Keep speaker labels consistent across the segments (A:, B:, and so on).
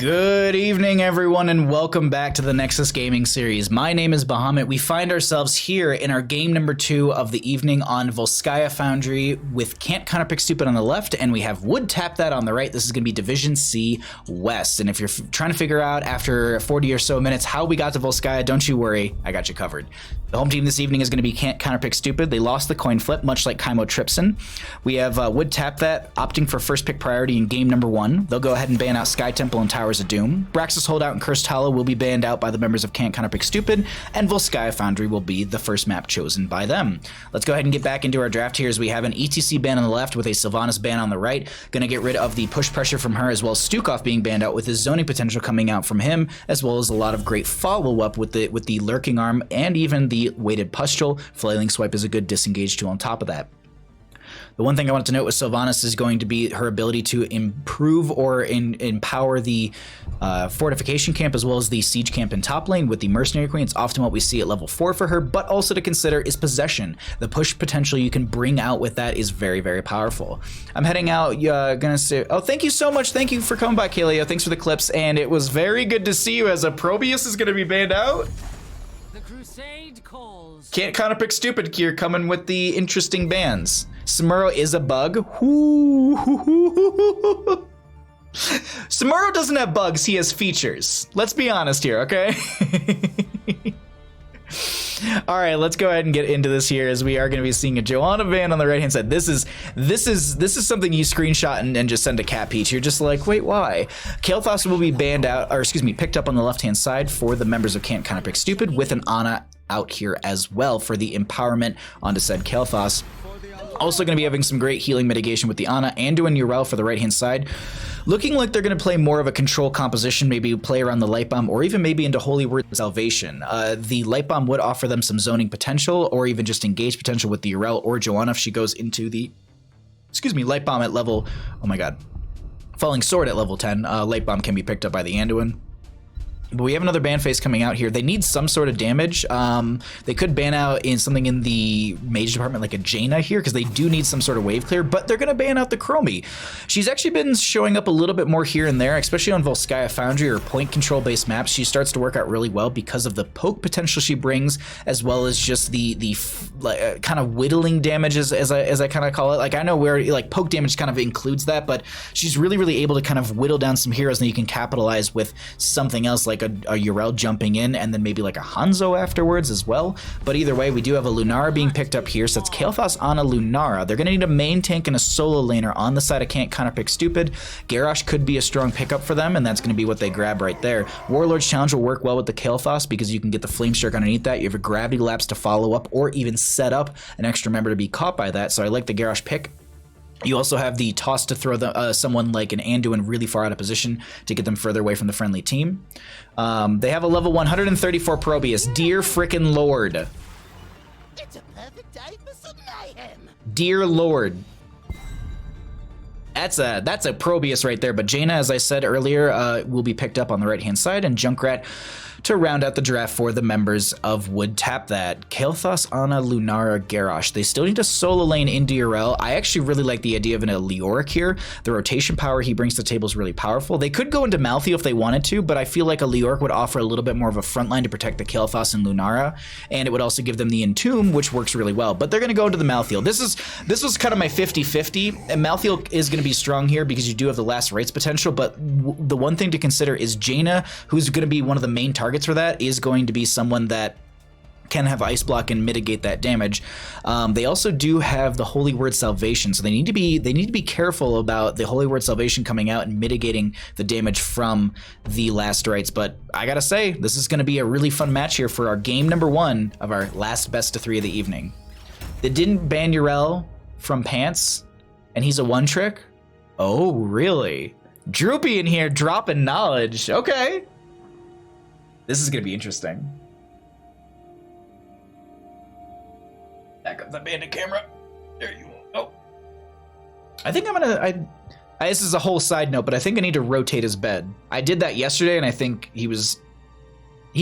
A: Good evening, everyone, and welcome back to the Nexus Gaming Series. My name is Bahamut. We find ourselves here in our game number 2 of the evening on Volskaya Foundry with Can't Counterpick Stupid on the left, and we have Would Tap That on the right. This is going to be Division C West. And if you're trying to figure out after 40 or so minutes how we got to Volskaya, don't you worry, I got you covered. The home team this evening is going to be Can't Counterpick Stupid. They lost the coin flip, much like Kaimo Tripson. We have Would Tap That opting for first pick priority in game number 1. They'll go ahead and ban out Sky Temple and Towers of Doom. Braxis Holdout and Cursed Hollow will be banned out by the members of Can't Counterpick Stupid, and Volskaya Foundry will be the first map chosen by them. Let's go ahead and get back into our draft here as we have an ETC ban on the left with a Sylvanas ban on the right. Going to get rid of the push pressure from her, as well as Stukov being banned out with his zoning potential coming out from him, as well as a lot of great follow-up with the Lurking Arm and even the Weighted Pustule. Flailing Swipe is a good disengage tool on top of that. The one thing I wanted to note with Sylvanas is going to be her ability to improve or empower the fortification camp as well as the siege camp in top lane with the Mercenary Queen. It's often what we see at level 4 for her, but also to consider is possession. The push potential you can bring out with that is very, very powerful. I'm heading out, gonna say, oh, thank you so much. Thank you for coming by, Kaleo. Thanks for the clips, and it was very good to see you as a Probius is gonna be banned out.
B: The Crusade calls.
A: Can't Counterpick Stupid here coming with the interesting bans. Samuro is a bug. Samuro doesn't have bugs, he has features. Let's be honest here, okay? All right, let's go ahead and get into this here as we are going to be seeing a Joanna ban on the right hand side. This is something you screenshot and just send to Cat Peach. You're just like, wait, why? Kael'thas will be banned out, or excuse me, picked up on the left hand side for the members of Can't Counterpick Stupid with an Ana out here as well for the empowerment onto said Kael'thas. Also going to be having some great healing mitigation with the Ana and doing Urel for the right hand side. Looking like they're going to play more of a control composition, maybe play around the Light Bomb or even maybe into Holy Word Salvation. The Light Bomb would offer them some zoning potential or even just engage potential with the Urel or Joanna if she goes into the, Light Bomb at level, oh my god, Falling Sword at level 10. Light Bomb can be picked up by the Anduin. But we have another ban phase coming out here. They need some sort of damage. They could ban out in something in the mage department like a Jaina here because they do need some sort of wave clear, but they're going to ban out the Chromie. She's actually been showing up a little bit more here and there, especially on Volskaya Foundry or point control based maps. She starts to work out really well because of the poke potential she brings, as well as just the kind of whittling damage as I kind of call it. Like I know where like poke damage kind of includes that, but she's really able to kind of whittle down some heroes and you can capitalize with something else like a Urel jumping in and then maybe like a Hanzo afterwards as well. But either way, we do have a Lunara being picked up here, so that's Kael'thas on a Lunara. They're going to need a main tank and a solo laner on the side of Can't Counterpick Stupid. Garrosh could be a strong pickup for them, and that's going to be what they grab right there. Warlord's Challenge will work well with the Kael'thas because you can get the Flame Stroke underneath that. You have a Gravity Lapse to follow up or even set up an extra member to be caught by that, so I like the Garrosh pick. You also have the toss to throw someone like an Anduin really far out of position to get them further away from the friendly team. They have a level 134 Probius. Dear frickin' Lord.
B: It's a perfect day for some mayhem.
A: Dear Lord. That's a Probius right there, but Jaina, as I said earlier, will be picked up on the right-hand side, and Junkrat to round out the draft for the members of Would Tap That. Kael'thas, Ana, Lunara, Garrosh. They still need a solo lane into Urel. I actually really like the idea of a Leoric here. The rotation power he brings to the table is really powerful. They could go into Malthael if they wanted to, but I feel like a Leoric would offer a little bit more of a front line to protect the Kael'thas and Lunara, and it would also give them the Entomb, which works really well. But they're going to go into the Malthael. This was kind of my 50-50, and Malthael is going to be strong here because you do have the Last Rites potential, but the one thing to consider is Jaina, who's going to be one of the main targets for that, is going to be someone that can have Ice Block and mitigate that damage. They also do have the Holy Word Salvation, so they need to be careful about the Holy Word Salvation coming out and mitigating the damage from the Last Rites. But I gotta say, this is going to be a really fun match here for our game number 1 of our last best of 3 of the evening. They didn't ban Urel from Pants, and he's a one trick. Oh, really? Droopy in here dropping knowledge. Okay. This is going to be interesting. Back up the bandit camera. There you go. Oh. I think I'm going to... this is a whole side note, but I think I need to rotate his bed. I did that yesterday, and I think he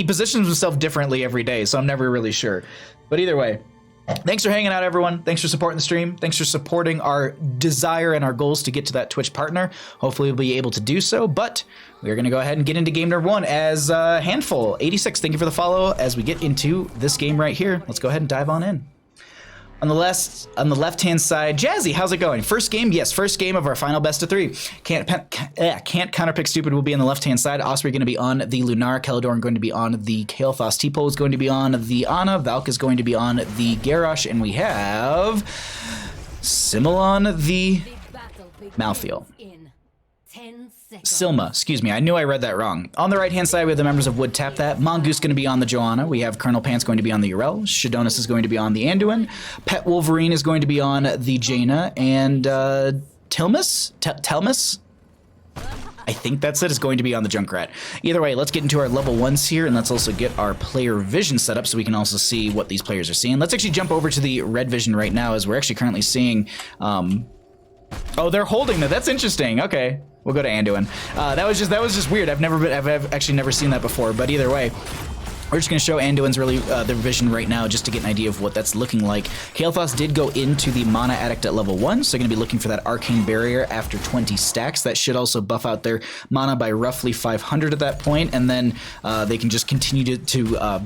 A: positions himself differently every day, so I'm never really sure. But either way, Thanks for hanging out, everyone. Thanks for supporting the stream. Thanks for supporting our desire and our goals to get to that Twitch partner. Hopefully we'll be able to do so, but we're going to go ahead and get into game number 1 as Handful 86. Thank you for the follow as we get into this game right here. Let's go ahead and dive on in. On the left-hand side, Jazzy, how's it going? First game? Yes, first game of our final best of 3. Can't Counterpick Stupid will be on the left-hand side. Osprey going to be on the Lunar. Keladorn going to be on the Kael'thas. T-Pole is going to be on the Ana. Valk is going to be on the Garrosh. And we have Simmel on the Malthael. Silma, excuse me, I knew I read that wrong. On the right-hand side, we have the members of Wood Tap That. Mongoose going to be on the Joanna. We have Colonel Pants going to be on the Urel. Shadonis is going to be on the Anduin. Pet Wolverine is going to be on the Jaina. And Telmus? I think that's it, is going to be on the Junkrat. Either way, let's get into our level 1s here, and let's also get our player vision set up so we can also see what these players are seeing. Let's actually jump over to the red vision right now, as we're actually currently seeing... oh, they're holding that. That's interesting. Okay. We'll go to Anduin. That was just weird. I've actually never seen that before. But either way, we're just going to show Anduin's their vision right now just to get an idea of what that's looking like. Kael'thas did go into the Mana Addict at level 1, so they're going to be looking for that Arcane Barrier after 20 stacks. That should also buff out their mana by roughly 500 at that point, and then they can just continue to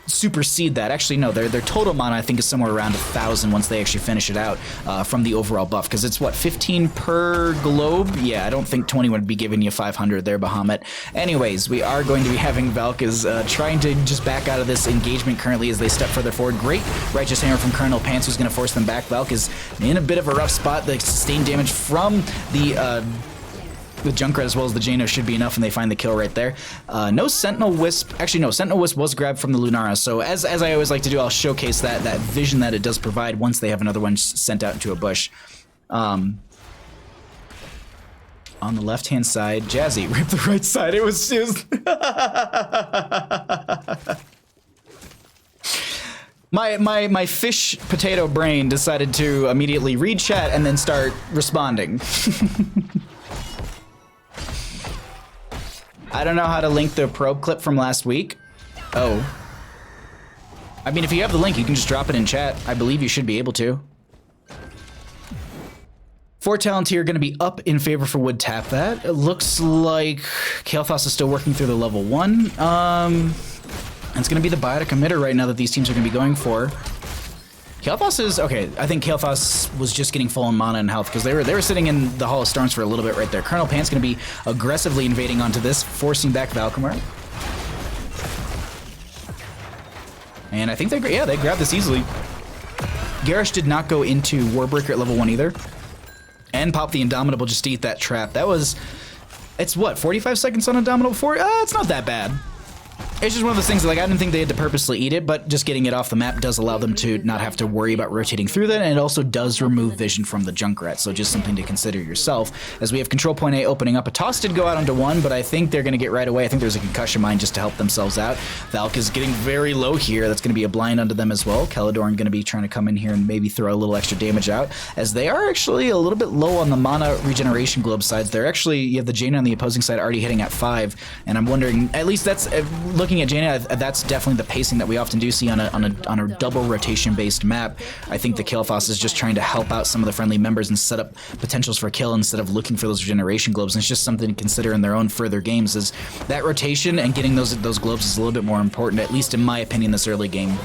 A: supersede that. Actually, no, their total mana I think is somewhere around 1,000 once they actually finish it out from the overall buff, because it's what, 15 per globe? Yeah, I don't think 20 would be giving you 500 there, Bahamut. Anyways, we are going to be having Valk is trying to just back out of this engagement currently as they step further forward. Great Righteous Hammer from Colonel Pants, who's going to force them back. Valk is in a bit of a rough spot. The sustained damage from the Junkrat as well as the Jaina should be enough, and they find the kill right there. No Sentinel Wisp. Actually, no, Sentinel Wisp was grabbed from the Lunara. So as I always like to do, I'll showcase that vision that it does provide once they have another one sent out into a bush. On the left-hand side, Jazzy ripped the right side. It was My fish potato brain decided to immediately read chat and then start responding. I don't know how to link the probe clip from last week. Oh. I mean, if you have the link, you can just drop it in chat. I believe you should be able to. 4 talent here going to be up in favor for Wood Tap That. It looks like Kael'thas is still working through the level 1. It's going to be the biotic emitter right now that these teams are going to be going for. Kael'thas is okay. I think Kael'thas was just getting full on mana and health because they were sitting in the Hall of Storms for a little bit right there. Colonel Pant's going to be aggressively invading onto this, forcing back Valkymar. And I think they grabbed this easily. Garrosh did not go into Warbreaker at level 1 either, and pop the Indomitable just to eat that trap. It's what, 45 seconds on Indomitable 4? It's not that bad. It's just one of those things that, like, I didn't think they had to purposely eat it, but just getting it off the map does allow them to not have to worry about rotating through that, and it also does remove vision from the Junkrat, so just something to consider yourself. As we have Control Point A opening up, a toss did go out onto 1, but I think they're going to get right away. I think there's a Concussion Mine just to help themselves out. Valk is getting very low here. That's going to be a blind onto them as well. Keladorn going to be trying to come in here and maybe throw a little extra damage out, as they are actually a little bit low on the mana regeneration globe sides. They're actually, you have the Jaina on the opposing side already hitting at 5, and I'm wondering, at least that's, looking at Jaina, that's definitely the pacing that we often do see on a double rotation based map. I think the Kael'thas is just trying to help out some of the friendly members and set up potentials for kill instead of looking for those regeneration globes. And it's just something to consider in their own further games, is that rotation and getting those globes is a little bit more important, at least in my opinion, this early game.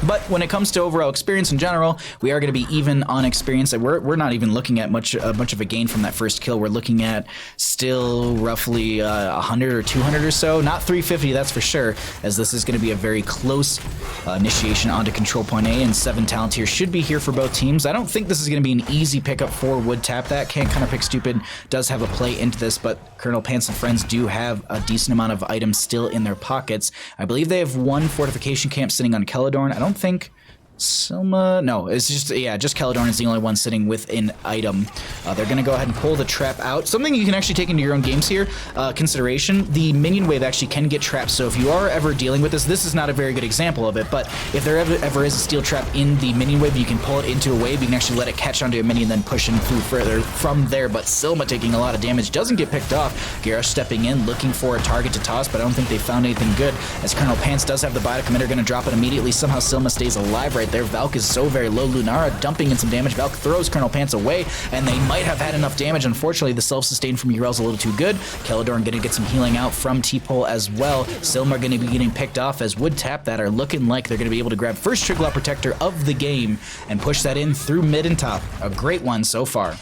A: But when it comes to overall experience in general, we are going to be even on experience. We're not even looking at much of a gain from that first kill. We're looking at still roughly 100 or 200 or so. Not 350, that's for sure, as this is going to be a very close initiation onto Control Point A, and 7 talent here should be here for both teams. I don't think this is going to be an easy pickup for Wood Tap That. Can't Counterpick Stupid does have a play into this, but Colonel Pants and friends do have a decent amount of items still in their pockets. I believe they have 1 fortification camp sitting on Keladorn. I don't think Silma, no, it's just Keladorn is the only one sitting with an item. They're going to go ahead and pull the trap out. Something you can actually take into your own games here, consideration, the minion wave actually can get trapped, so if you are ever dealing with this is not a very good example of it, but if there ever is a steel trap in the minion wave, you can pull it into a wave, you can actually let it catch onto a minion, then push him through further from there. But Silma taking a lot of damage, doesn't get picked off. Garrosh stepping in, looking for a target to toss, but I don't think they found anything good, as Colonel Pants does have the biotic emitter, going to drop it immediately. Somehow Silma stays alive right right there. Valk is so very low. Lunara dumping in some damage. Valk throws Colonel Pants away, and they might have had enough damage. Unfortunately, the self-sustain from Urel's a little too good. Keladorn gonna get some healing out from T-Pole as well. Silmar gonna be getting picked off as Wood Tap that are looking like they're gonna be able to grab first Triglav Protector of the game and push that in through mid and top. A great one so far.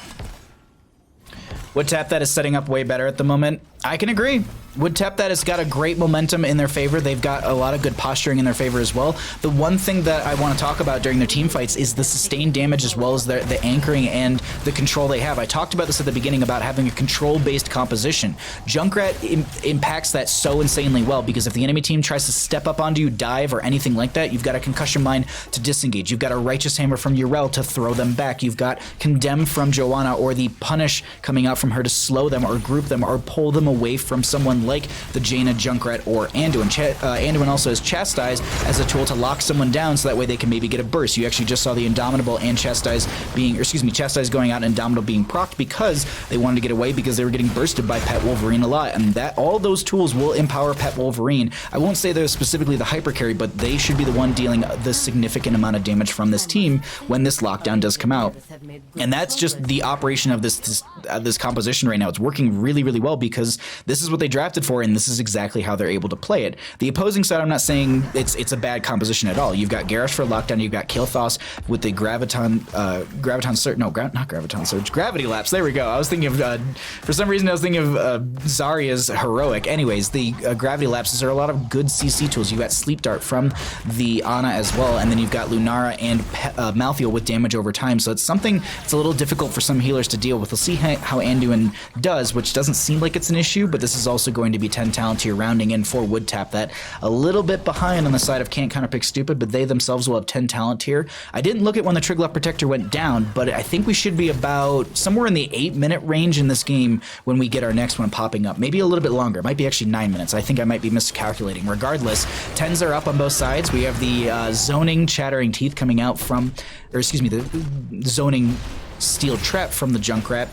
A: Wood Tap that is setting up way better at the moment. I can agree. Wood Tap that has got a great momentum in their favor. They've got a lot of good posturing in their favor as well. The one thing that I want to talk about during their team fights is the sustained damage as well as the anchoring and the control they have. I talked about this at the beginning about having a control-based composition. Junkrat impacts that so insanely well because if the enemy team tries to step up onto you, dive, or anything like that, you've got a Concussion Mine to disengage. You've got a Righteous Hammer from Urel to throw them back. You've got Condemn from Joanna or the Punish coming out from her to slow them or group them or pull them away from someone like the Jaina, Junkrat, or Anduin. Anduin also has Chastise as a tool to lock someone down so that way they can maybe get a burst. You actually just saw the Indomitable and Chastise Chastise going out and Indomitable being procced because they wanted to get away because they were getting bursted by Pet Wolverine a lot, and that all those tools will empower Pet Wolverine. I won't say they're specifically the hyper carry, but they should be the one dealing the significant amount of damage from this team when this lockdown does come out. And that's just the operation of this composition right now. It's working really, really well because this is what they drafted for, and this is exactly how they're able to play it. The opposing side, I'm not saying it's a bad composition at all. You've got Garrosh for lockdown, you've got Kael'thas with the Gravity Lapse. There we go. I was thinking of, for some reason I was thinking of Zarya's Heroic. Anyways, the Gravity Lapses are a lot of good CC tools. You've got Sleep Dart from the Ana as well, and then you've got Lunara and Malthael with damage over time, so it's something that's a little difficult for some healers to deal with. We'll see how Anduin does, which doesn't seem like it's an issue, but this is also going to be 10 talent tier rounding in for Wood Tap that a little bit behind on the side of can't counterpick stupid, but they themselves will have 10 talent tier. I didn't look at when the Triglav Protector went down, but I think we should be about somewhere in the 8-minute range in this game when we get our next one popping up. Maybe a little bit longer. It might be actually 9 minutes. I think I might be miscalculating. Regardless, 10s are up on both sides. We have the zoning Chattering Teeth coming out from, or excuse me, the zoning Steel Trap from the Junkrat.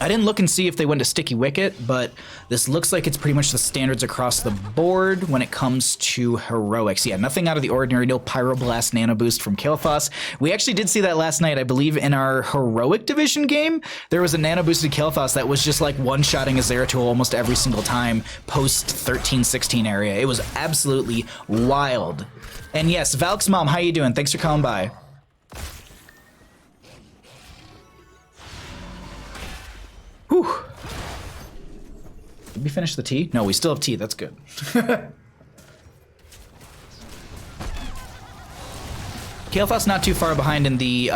A: I didn't look and see if they went to Sticky Wicket, but this looks like it's pretty much the standards across the board when it comes to heroics. Yeah, nothing out of the ordinary, no Pyroblast Nano Boost from Kael'thas. We actually did see that last night, I believe, in our Heroic Division game. There was a Nano Boosted Kael'thas that was just like one-shotting a Zeratul almost every single time post 13-16 area. It was absolutely wild. And yes, Valk's mom, how you doing? Thanks for calling by. Whew. Did we finish the tea? No, we still have tea. That's good. Kael'thas not too far behind in the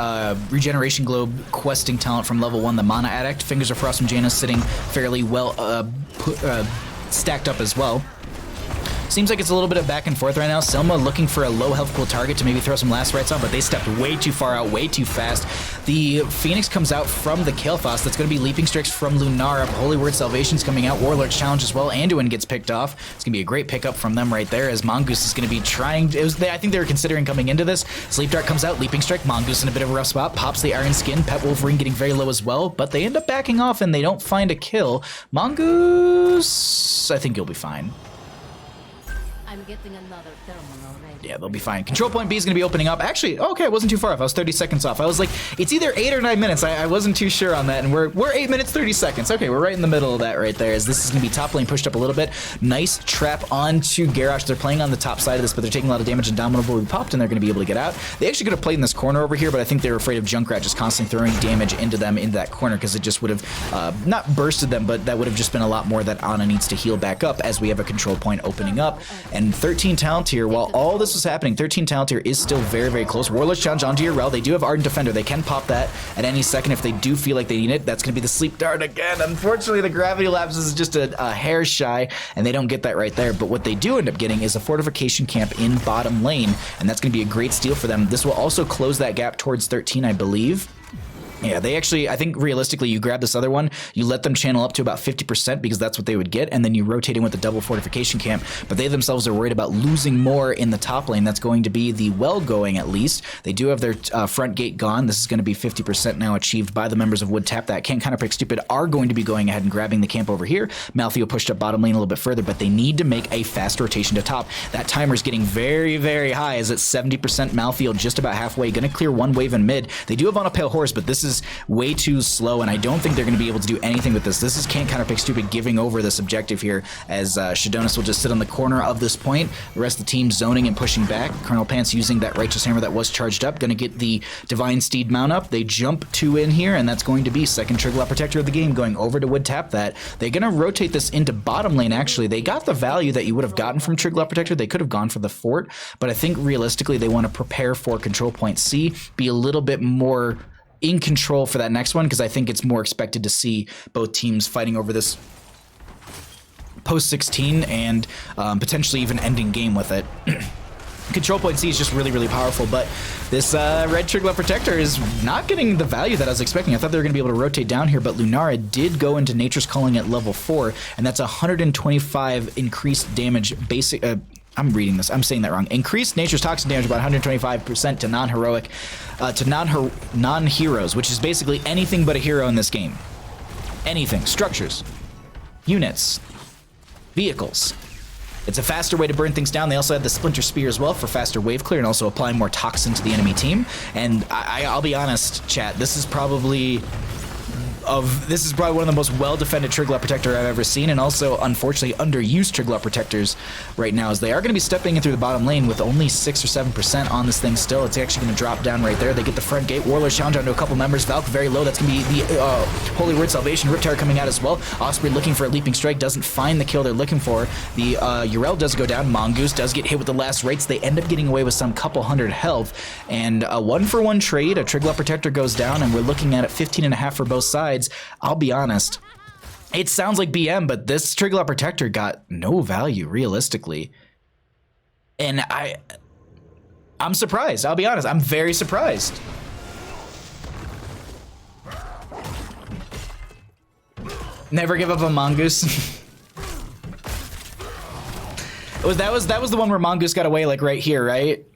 A: Regeneration Globe questing talent from level 1, the Mana Addict. Fingers of Frost from Jaina sitting fairly well stacked up as well. Seems like it's a little bit of back and forth right now. Selma looking for a low health pool target to maybe throw some last rites on, but they stepped way too far out, way too fast. The Phoenix comes out from the Kael'thas. That's going to be Leaping Strikes from Lunara. Holy Word Salvation's coming out. Warlord's Challenge as well. Anduin gets picked off. It's going to be a great pickup from them right there as Mongoose is going to be trying. I think they were considering coming into this. Sleep Dart comes out. Leaping Strike. Mongoose in a bit of a rough spot. Pops the Iron Skin. Pet Wolverine getting very low as well, but they end up backing off and they don't find a kill. Mongoose, I think you'll be fine.
C: I'm getting another thermal already.
A: Yeah, they'll be fine. Control point B is going to be opening up. Actually, okay, I wasn't too far off. I was 30 seconds off. I was like, it's either 8 or 9 minutes. I wasn't too sure on that, and we're 8 minutes, 30 seconds. Okay, we're right in the middle of that right there, as this is going to be top lane pushed up a little bit. Nice trap onto Garrosh. They're playing on the top side of this, but they're taking a lot of damage. Indomitable will be popped, and they're going to be able to get out. They actually could have played in this corner over here, but I think they were afraid of Junkrat just constantly throwing damage into them into that corner, because it just would have not bursted them, but that would have just been a lot more that Ana needs to heal back up as we have a control point opening up. And 13 talent tier, while all this was happening, 13 talent tier is still very, very close. Warlord's Challenge onto Urel. They do have Ardent Defender. They can pop that at any second if they do feel like they need it. That's going to be the Sleep Dart again. Unfortunately, the Gravity Lapse is just a hair shy, and they don't get that right there. But what they do end up getting is a Fortification Camp in bottom lane, and that's going to be a great steal for them. This will also close that gap towards 13, I believe. Yeah, they actually, I think realistically, you grab this other one, you let them channel up to about 50% because that's what they would get, and then you rotate in with the double fortification camp. But they themselves are worried about losing more in the top lane. That's going to be the well going, at least. They do have their front gate gone. This is going to be 50% now achieved by the members of Wood Tap. That can't Counterpick Stupid are going to be going ahead and grabbing the camp over here. Maltheo pushed up bottom lane a little bit further, but they need to make a fast rotation to top. That timer is getting very, very high as it's 70% Maltheo, just about halfway. Going to clear one wave in mid. They do have on a Pale Horse, but this is way too slow, and I don't think they're going to be able to do anything with this. This is Can't Counterpick Stupid giving over this objective here, as Shadonis will just sit on the corner of this point. The rest of the team zoning and pushing back. Colonel Pants using that Righteous Hammer that was charged up. Going to get the Divine Steed mount up. They jump 2 in here, and that's going to be second Triglav Protector of the game going over to Wood Tap that. They're going to rotate this into bottom lane, actually. They got the value that you would have gotten from Triglav Protector. They could have gone for the fort, but I think realistically they want to prepare for Control Point C, be a little bit more in control for that next one, because I think it's more expected to see both teams fighting over this post 16 and potentially even ending game with it. Control Point C is just really, really powerful, but this red Triglav Protector is not getting the value that I was expecting. I thought they were going to be able to rotate down here, but Lunara did go into Nature's Calling at level 4, and that's 125 increased damage basic. I'm reading this. I'm saying that wrong. Increased Nature's Toxic damage about 125% to non-heroic, to non-heroes, which is basically anything but a hero in this game. Anything. Structures. Units. Vehicles. It's a faster way to burn things down. They also have the Splinter Spear as well for faster wave clear and also applying more toxin to the enemy team. And I'll be honest, chat, this is probably one of the most well-defended Triglav Protector I've ever seen, and also, unfortunately, underused Triglav Protectors right now, as they are going to be stepping in through the bottom lane with only 6 or 7% on this thing still. It's actually going to drop down right there. They get the front gate. Warlord challenge onto a couple members. Valk very low. That's going to be the Holy Word Salvation. Riptire coming out as well. Osprey looking for a leaping strike. Doesn't find the kill they're looking for. The Yrel does go down. Mongoose does get hit with the last rates. They end up getting away with some couple hundred health. And a 1-for-1 trade. A Triglav Protector goes down, and we're looking at it 15.5 for both sides. I'll be honest, it sounds like BM, but this Triglav Protector got no value realistically. And I'm surprised. I'll be honest. I'm very surprised. Never give up on Mongoose. That was the one where Mongoose got away, like right here, right?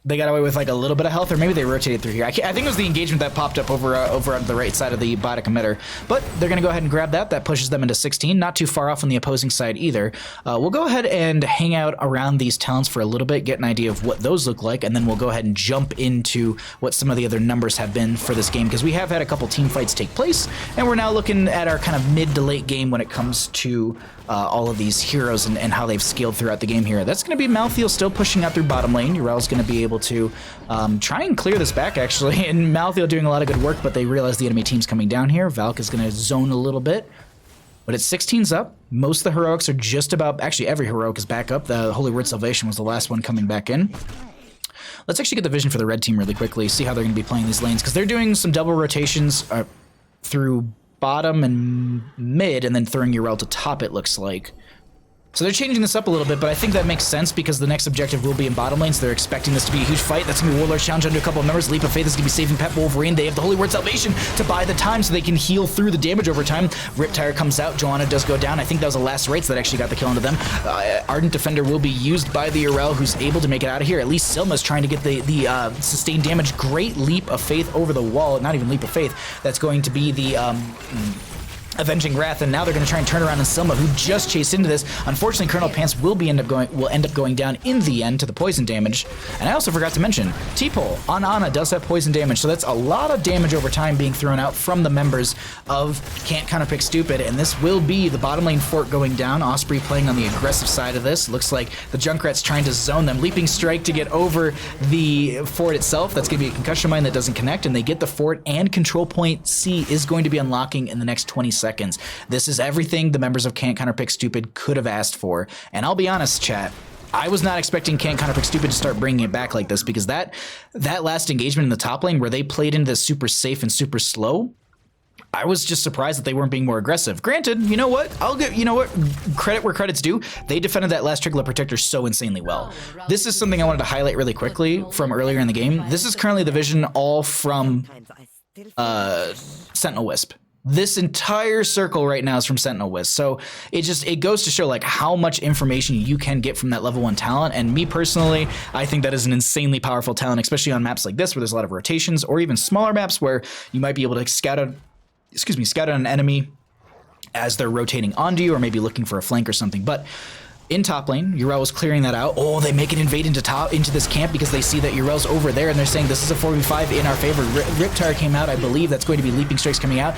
A: They got away with like a little bit of health, or maybe they rotated through here. I think it was the engagement that popped up over on the right side of the biotic emitter. But they're going to go ahead and grab that. That pushes them into 16. Not too far off on the opposing side either. We'll go ahead and hang out around these talents for a little bit, get an idea of what those look like, and then we'll go ahead and jump into what some of the other numbers have been for this game, because we have had a couple team fights take place, and we're now looking at our kind of mid to late game when it comes to all of these heroes and how they've scaled throughout the game here. That's going to be Maltheo still pushing out through bottom lane. Yrel's going to be able to try and clear this back, actually, and Maltheo doing a lot of good work, but they realize the enemy team's coming down here. Valk is going to zone a little bit, but it's 16's up. Most of the heroics are just about, actually every heroic is back up. The Holy Word Salvation was the last one coming back in. Let's actually get the vision for the red team really quickly, see how they're going to be playing these lanes, because they're doing some double rotations through bottom and mid, and then throwing Yrel to top, it looks like. So they're changing this up a little bit, but I think that makes sense because the next objective will be in bottom lane, so they're expecting this to be a huge fight. That's going to be Warlord challenge under a couple of members. Leap of Faith is going to be saving Pet Wolverine. They have the Holy Word Salvation to buy the time so they can heal through the damage over time. Riptire comes out. Joanna does go down. I think that was the last rates that actually got the kill onto them. Ardent Defender will be used by the Yrel, who's able to make it out of here. At least Silma's trying to get the sustained damage. Great Leap of Faith over the wall. Not even Leap of Faith. That's going to be the Avenging Wrath, and now they're going to try and turn around on Silma, who just chased into this. Unfortunately, Colonel Pants will end up going down in the end to the poison damage. And I also forgot to mention, T-Pole on Ana does have poison damage, so that's a lot of damage over time being thrown out from the members of Can't Counterpick Stupid, and this will be the bottom lane fort going down. Osprey playing on the aggressive side of this. Looks like the Junkrat's trying to zone them. Leaping Strike to get over the fort itself. That's going to be a concussion mine that doesn't connect, and they get the fort, and Control Point C is going to be unlocking in the next 20 seconds. This is everything the members of Can't Counterpick Stupid could have asked for. And I'll be honest, chat, I was not expecting Can't Counterpick Stupid to start bringing it back like this, because that last engagement in the top lane where they played into this super safe and super slow, I was just surprised that they weren't being more aggressive. Granted, you know what? I'll give, you know what? Credit where credit's due. They defended that last Triglav Protector so insanely well. This is something I wanted to highlight really quickly from earlier in the game. This is currently the vision all from Sentinel Wisp. This entire circle right now is from Sentinel Wisp. So it goes to show like how much information you can get from that level 1 talent. And me personally, I think that is an insanely powerful talent, especially on maps like this where there's a lot of rotations, or even smaller maps where you might be able to scout out an enemy as they're rotating onto you, or maybe looking for a flank or something. But in top lane, Yrel was clearing that out. Oh, they make an invade into this camp because they see that Yrel's over there, and they're saying this is a 4v5 in our favor. Riptire came out, I believe that's going to be Leaping Strikes coming out.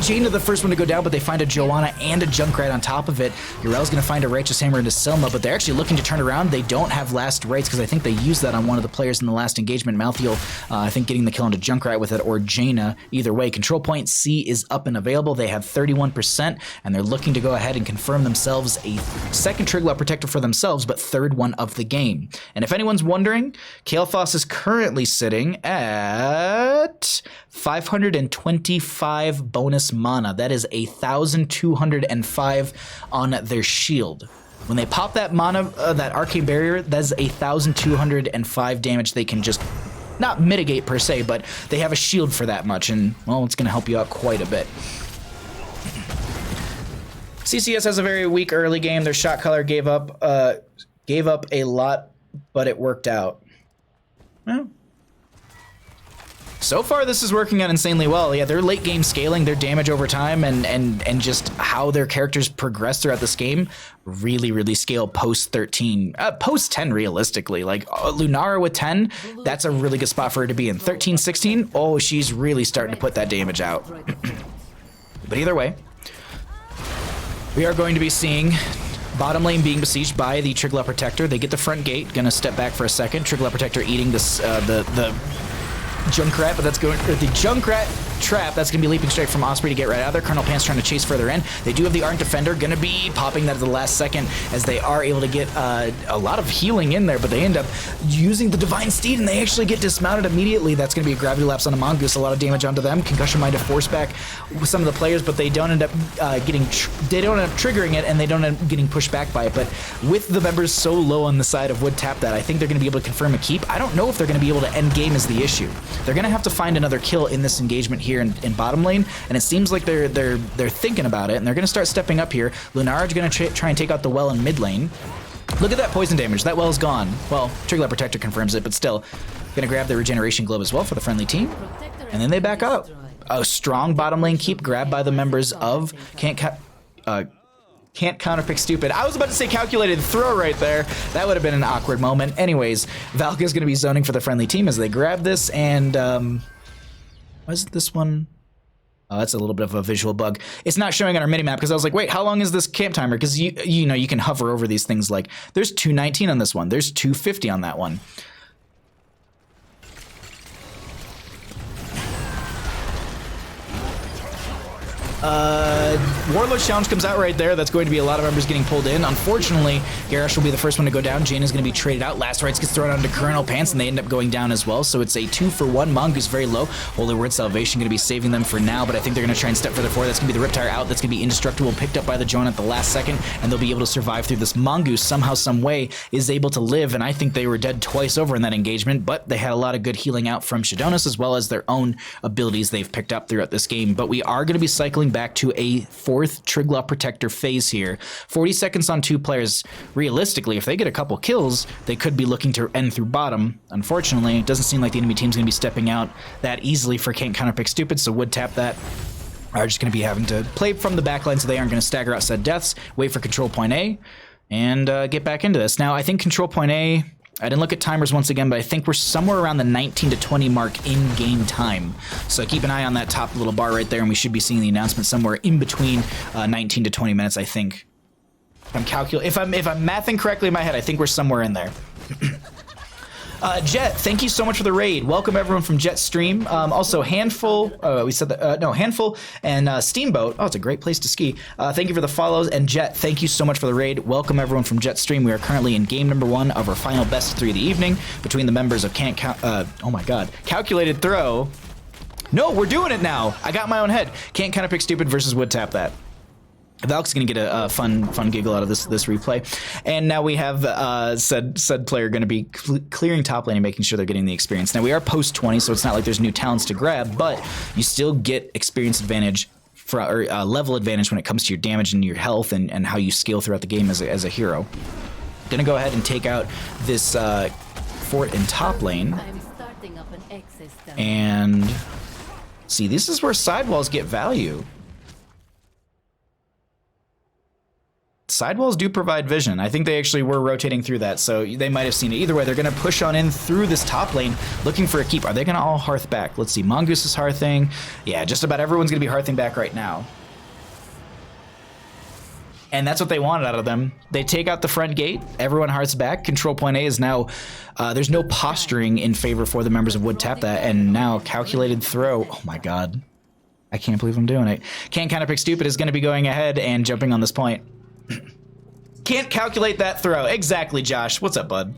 A: Jaina the first one to go down, but they find a Joanna and a Junkrat on top of it. Yrel's going to find a Righteous Hammer into Selma, but they're actually looking to turn around. They don't have last rights because I think they used that on one of the players in the last engagement. Malthael, I think, getting the kill into Junkrat with it, or Jaina. Either way, control point C is up and available. They have 31%, and they're looking to go ahead and confirm themselves a second Triglav Protector for themselves, but third one of the game. And if anyone's wondering, Kael'thas is currently sitting at 525 bonus mana. That is 1,205 on their shield. When they pop that mana, that arcane barrier, that's 1,205 damage they can just not mitigate per se, but they have a shield for that much, and well, it's going to help you out quite a bit. CCS has a very weak early game. Their shot caller gave up a lot, but it worked out. Well, so far this is working out insanely well. Yeah, their late game scaling, their damage over time, and just how their characters progress throughout this game really scale post 13, post 10 realistically. Like Lunara with 10, that's a really good spot for her to be in. 13, 16, oh, she's really starting to put that damage out. But either way, we are going to be seeing bottom lane being besieged by the Triglav Protector. They get the front gate. Gonna step back for a second. Triglav Protector eating this the Junkrat, but that's going, or the Junkrat trap, that's gonna be Leaping Strike from Osprey to get right out there. Colonel Pants trying to chase further in. They do have the Ardent Defender, gonna be popping that at the last second as they are able to get a lot of healing in there, but they end up using the Divine Steed and they actually get dismounted immediately. That's gonna be a Gravity Lapse on a Mongoose, a lot of damage onto them. Concussion Mind to force back with some of the players, but they don't end up triggering it, and they don't end up getting pushed back by it. But with the members so low on the side of Would Tap that, I think they're gonna be able to confirm a keep. I don't know if they're gonna be able to end game is the issue. They're gonna have to find another kill in this engagement here in bottom lane, and it seems like they're thinking about it, and they're gonna start stepping up here. Lunara's gonna try and take out the well in mid lane. Look at that poison damage. That well's gone. Well, Triglav Protector confirms it, but still gonna grab the Regeneration Globe as well for the friendly team, and then they back up. A strong bottom lane keep grabbed by the members of Can't Counterpick Stupid. I was about to say Calculated Throw right there. That would have been an awkward moment. Anyways, Valka's going to be zoning for the friendly team as they grab this, and was this one? Oh, that's a little bit of a visual bug. It's not showing on our minimap because I was like, wait, how long is this camp timer? Because you know you can hover over these things. Like there's 219 on this one. There's 250 on that one. Warlord's Challenge comes out right there. That's going to be a lot of members getting pulled in. Unfortunately, Garrosh will be the first one to go down. Jane is going to be traded out. Last Rites gets thrown onto Colonel Pants, and they end up going down as well. So it's a 2-for-1. Mongoose very low. Holy Word Salvation going to be saving them for now, but I think they're going to try and step further forward. That's going to be the Riptire out. That's going to be indestructible, picked up by the Joan at the last second, and they'll be able to survive through this. Mongoose somehow, some way is able to live, and I think they were dead twice over in that engagement, but they had a lot of good healing out from Shadonis as well as their own abilities they've picked up throughout this game. But we are going to be cycling back to a fourth Triglav Protector phase here. 40 seconds on two players. Realistically, if they get a couple kills, they could be looking to end through bottom. Unfortunately, it doesn't seem like the enemy team's going to be stepping out that easily for Can't Counterpick Stupid, so Would Tap that are just going to be having to play from the backline, so they aren't going to stagger out said deaths, wait for control point A, and get back into this. Now, I think control point A, I didn't look at timers once again, but I think we're somewhere around the 19 to 20 mark in game time. So keep an eye on that top little bar right there, and we should be seeing the announcement somewhere in between 19 to 20 minutes, I think. If I'm mathing correctly in my head, I think we're somewhere in there. Jet, thank you so much for the raid. Welcome everyone from Jet Stream. Also Handful, we said that, no, Handful and Steamboat. Oh, it's a great place to ski. Thank you for the follows. And Jet, thank you so much for the raid. Welcome everyone from Jet Stream. We are currently in game number 1 of our final best of 3 of the evening between the members of oh my god, Calculated Throw. No, we're doing it now. I got my own head. Can't Counterpick Stupid versus Would Tap That. Valk's gonna get a fun giggle out of this replay, and now we have said player gonna be clearing top lane and making sure they're getting the experience. Now we are post 20, so it's not like there's new talents to grab, but you still get experience advantage or level advantage when it comes to your damage and your health and how you scale throughout the game as a hero. Gonna go ahead and take out this fort in top lane,
C: I'm starting up an egg system.
A: and see, this is where sidewalls get value. Sidewalls do provide vision. I think they actually were rotating through that, so they might have seen it. Either way, they're going to push on in through this top lane, looking for a keep. Are they going to all hearth back? Let's see. Mongoose is hearthing. Yeah, just about everyone's going to be hearthing back right now. And that's what they wanted out of them. They take out the front gate. Everyone hearths back. Control point A is now... there's no posturing in favor for the members of Wood Tap That, and now calculated throw. Oh my god. I can't believe I'm doing it. Can't Counterpick Stupid is going to be going ahead and jumping on this point. Can't calculate that throw. Exactly, Josh. What's up, bud?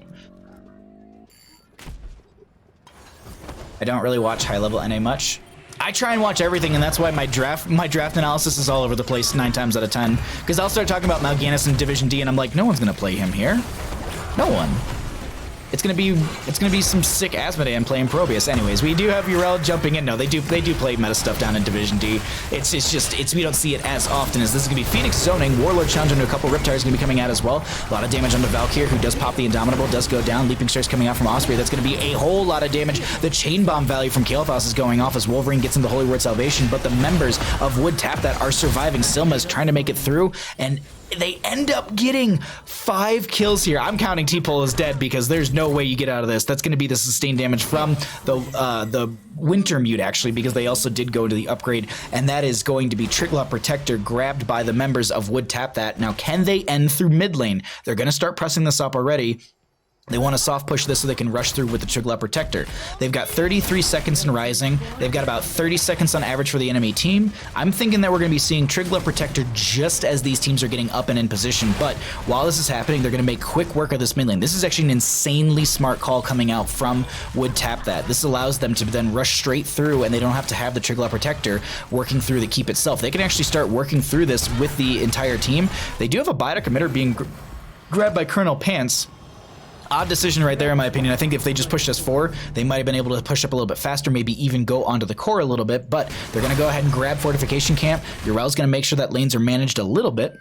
A: I don't really watch high level NA much. I try and watch everything, and that's why my draft analysis is all over the place 9 times out of 10. Because I'll start talking about Mal'Ganis in Division D, and I'm like, no one's gonna play him here. No one. It's gonna be some sick Asmodee playing Probius. Anyways, we do have Urel jumping in. No, they do play meta stuff down in Division D. It's just we don't see it as often as this is gonna be Phoenix zoning. Warlord challenge into a couple Riptires gonna be coming out as well. A lot of damage on the Valk here, who does pop the Indomitable, does go down. Leaping Strikes coming out from Osprey. That's gonna be a whole lot of damage. The chain bomb value from Kael'thas is going off as Wolverine gets into Holy Word Salvation, but the members of Wood Tap That are surviving. Silma's trying to make it through, and they end up getting 5 kills here. I'm counting T-Pole as dead because there's no way you get out of this. That's going to be the sustained damage from the Winter Mute, actually, because they also did go to the upgrade, and that is going to be Triglaw Protector grabbed by the members of Wood Tap That. Now, can they end through mid lane? They're going to start pressing this up already. They want to soft push this so they can rush through with the Triglaw Protector. They've got 33 seconds in Rising. They've got about 30 seconds on average for the enemy team. I'm thinking that we're going to be seeing Triglaw Protector just as these teams are getting up and in position. But while this is happening, they're going to make quick work of this mid lane. This is actually an insanely smart call coming out from Wood Tap That. This allows them to then rush straight through, and they don't have to have the Triglaw Protector working through the keep itself. They can actually start working through this with the entire team. They do have a Biotic Emitter being grabbed by Colonel Pants. Odd decision right there, in my opinion. I think if they just pushed us 4, they might have been able to push up a little bit faster, maybe even go onto the core a little bit, but they're going to go ahead and grab Fortification Camp. Urel's going to make sure that lanes are managed a little bit,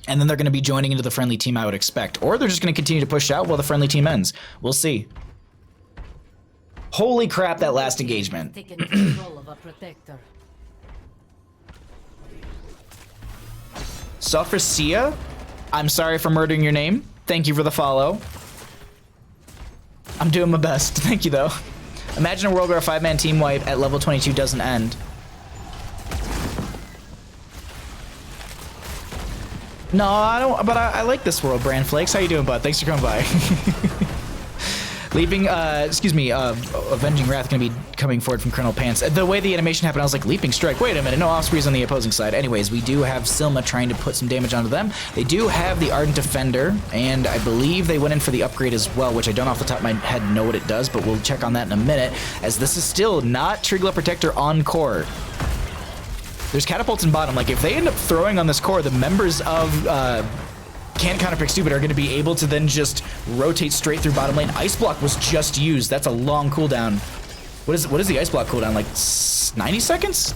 A: and then they're going to be joining into the friendly team, I would expect. Or they're just going to continue to push out while the friendly team ends. We'll see. Holy crap, that last engagement.
C: Taking control of a protector.
A: Sophrisia, I'm sorry for murdering your name. Thank you for the follow. I'm doing my best. Thank you, though. Imagine a world where a 5-man team wipe at level 22 doesn't end. No, I don't, but I like this world, Brand Flakes. How you doing, bud? Thanks for coming by. Leaping, Avenging Wrath gonna be coming forward from Colonel Pants. The way the animation happened, I was like, Leaping Strike, wait a minute, no, Osprey's on the opposing side. Anyways, we do have Silma trying to put some damage onto them. They do have the Ardent Defender, and I believe they went in for the upgrade as well, which I don't off the top of my head know what it does, but we'll check on that in a minute, as this is still not Triglaw Protector on core. There's catapults in bottom. Like, if they end up throwing on this core, the members of Can't Counterpick Stupid are going to be able to then just rotate straight through bottom lane. Ice Block was just used. That's a long cooldown. What is the Ice Block cooldown? Like 90 seconds?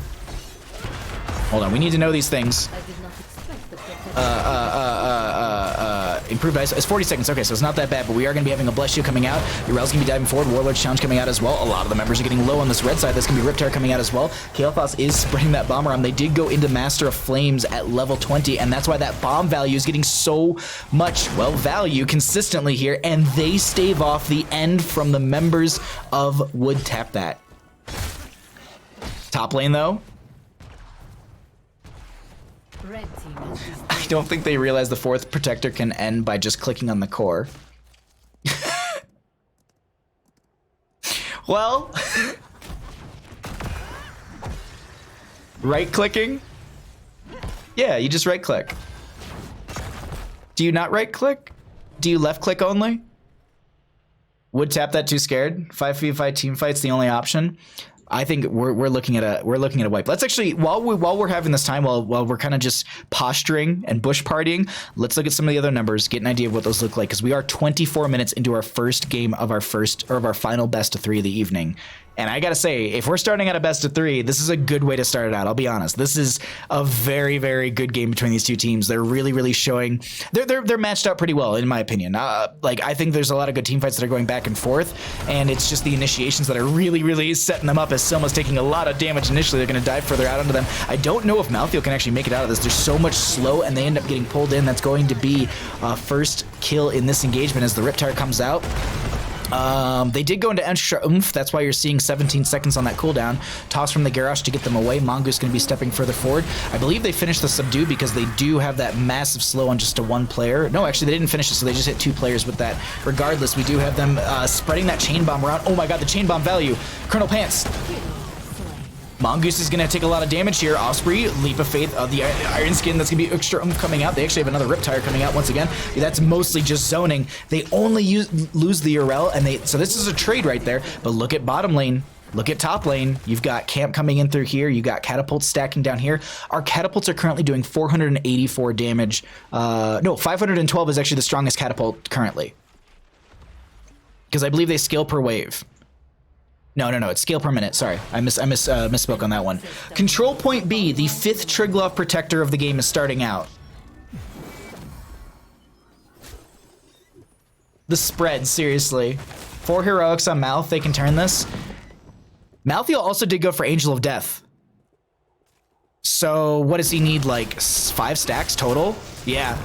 A: Hold on, we need to know these things.
C: I did not expect the protector.
A: Improved ice. It's 40 seconds. Okay, so it's not that bad, but we are going to be having a Bless Shield coming out. Urel's going to be diving forward. Warlord's Challenge coming out as well. A lot of the members are getting low on this red side. That's going to be Riptire coming out as well. Kael'thas is spreading that bomb around. They did go into Master of Flames at level 20, and that's why that bomb value is getting so much, well, value consistently here, and they stave off the end from the members of Wood Tap That. Top lane, though.
C: Red team has this.
A: I don't think they realize the 4th protector can end by just clicking on the core. Well, right clicking? Yeah, you just right click. Do you not right click? Do you left click only? Would Tap That too scared? 5v5 team fight's the only option. I think we're looking at a wipe. Let's actually while we're having this time, while we're kind of just posturing and bush partying, let's look at some of the other numbers, get an idea of what those look like, because we are 24 minutes into our first game of our final best of 3 of the evening. And I gotta say, if we're starting at a best of 3, this is a good way to start it out. I'll be honest. This is a very, very good game between these two teams. They're really, really showing they're matched up pretty well, in my opinion. Like I think there's a lot of good team fights that are going back and forth, and it's just the initiations that are really, really setting them up. As Selma's taking a lot of damage initially, they're gonna dive further out onto them. I don't know if Malthael can actually make it out of this. There's so much slow, and they end up getting pulled in. That's going to be first kill in this engagement as the Riptire comes out. They did go into extra oomph. That's why you're seeing 17 seconds on that cooldown. Toss from the Garrosh to get them away. Mongoose going to be stepping further forward. I believe they finished the subdue because they do have that massive slow on just a 1 player. No, actually, they didn't finish it, so they just hit 2 players with that. Regardless, we do have them spreading that chain bomb around. Oh my god, the chain bomb value. Colonel Pants. Mongoose is going to take a lot of damage here. Osprey, Leap of Faith, the Iron Skin, that's going to be extra oomph coming out. They actually have another Riptire coming out once again. That's mostly just zoning. They only lose the Urel, and so this is a trade right there. But look at bottom lane. Look at top lane. You've got Camp coming in through here. You got Catapults stacking down here. Our Catapults are currently doing 484 damage. No, 512 is actually the strongest Catapult currently. Because I believe they scale per wave. No, it's scale per minute. Sorry, I misspoke on that one. Control Point B, the 5th Triglav Protector of the game, is starting out. The spread, seriously. 4 heroics on Mouth, they can turn this. Malthael also did go for Angel of Death. So what does he need, like 5 stacks total? Yeah.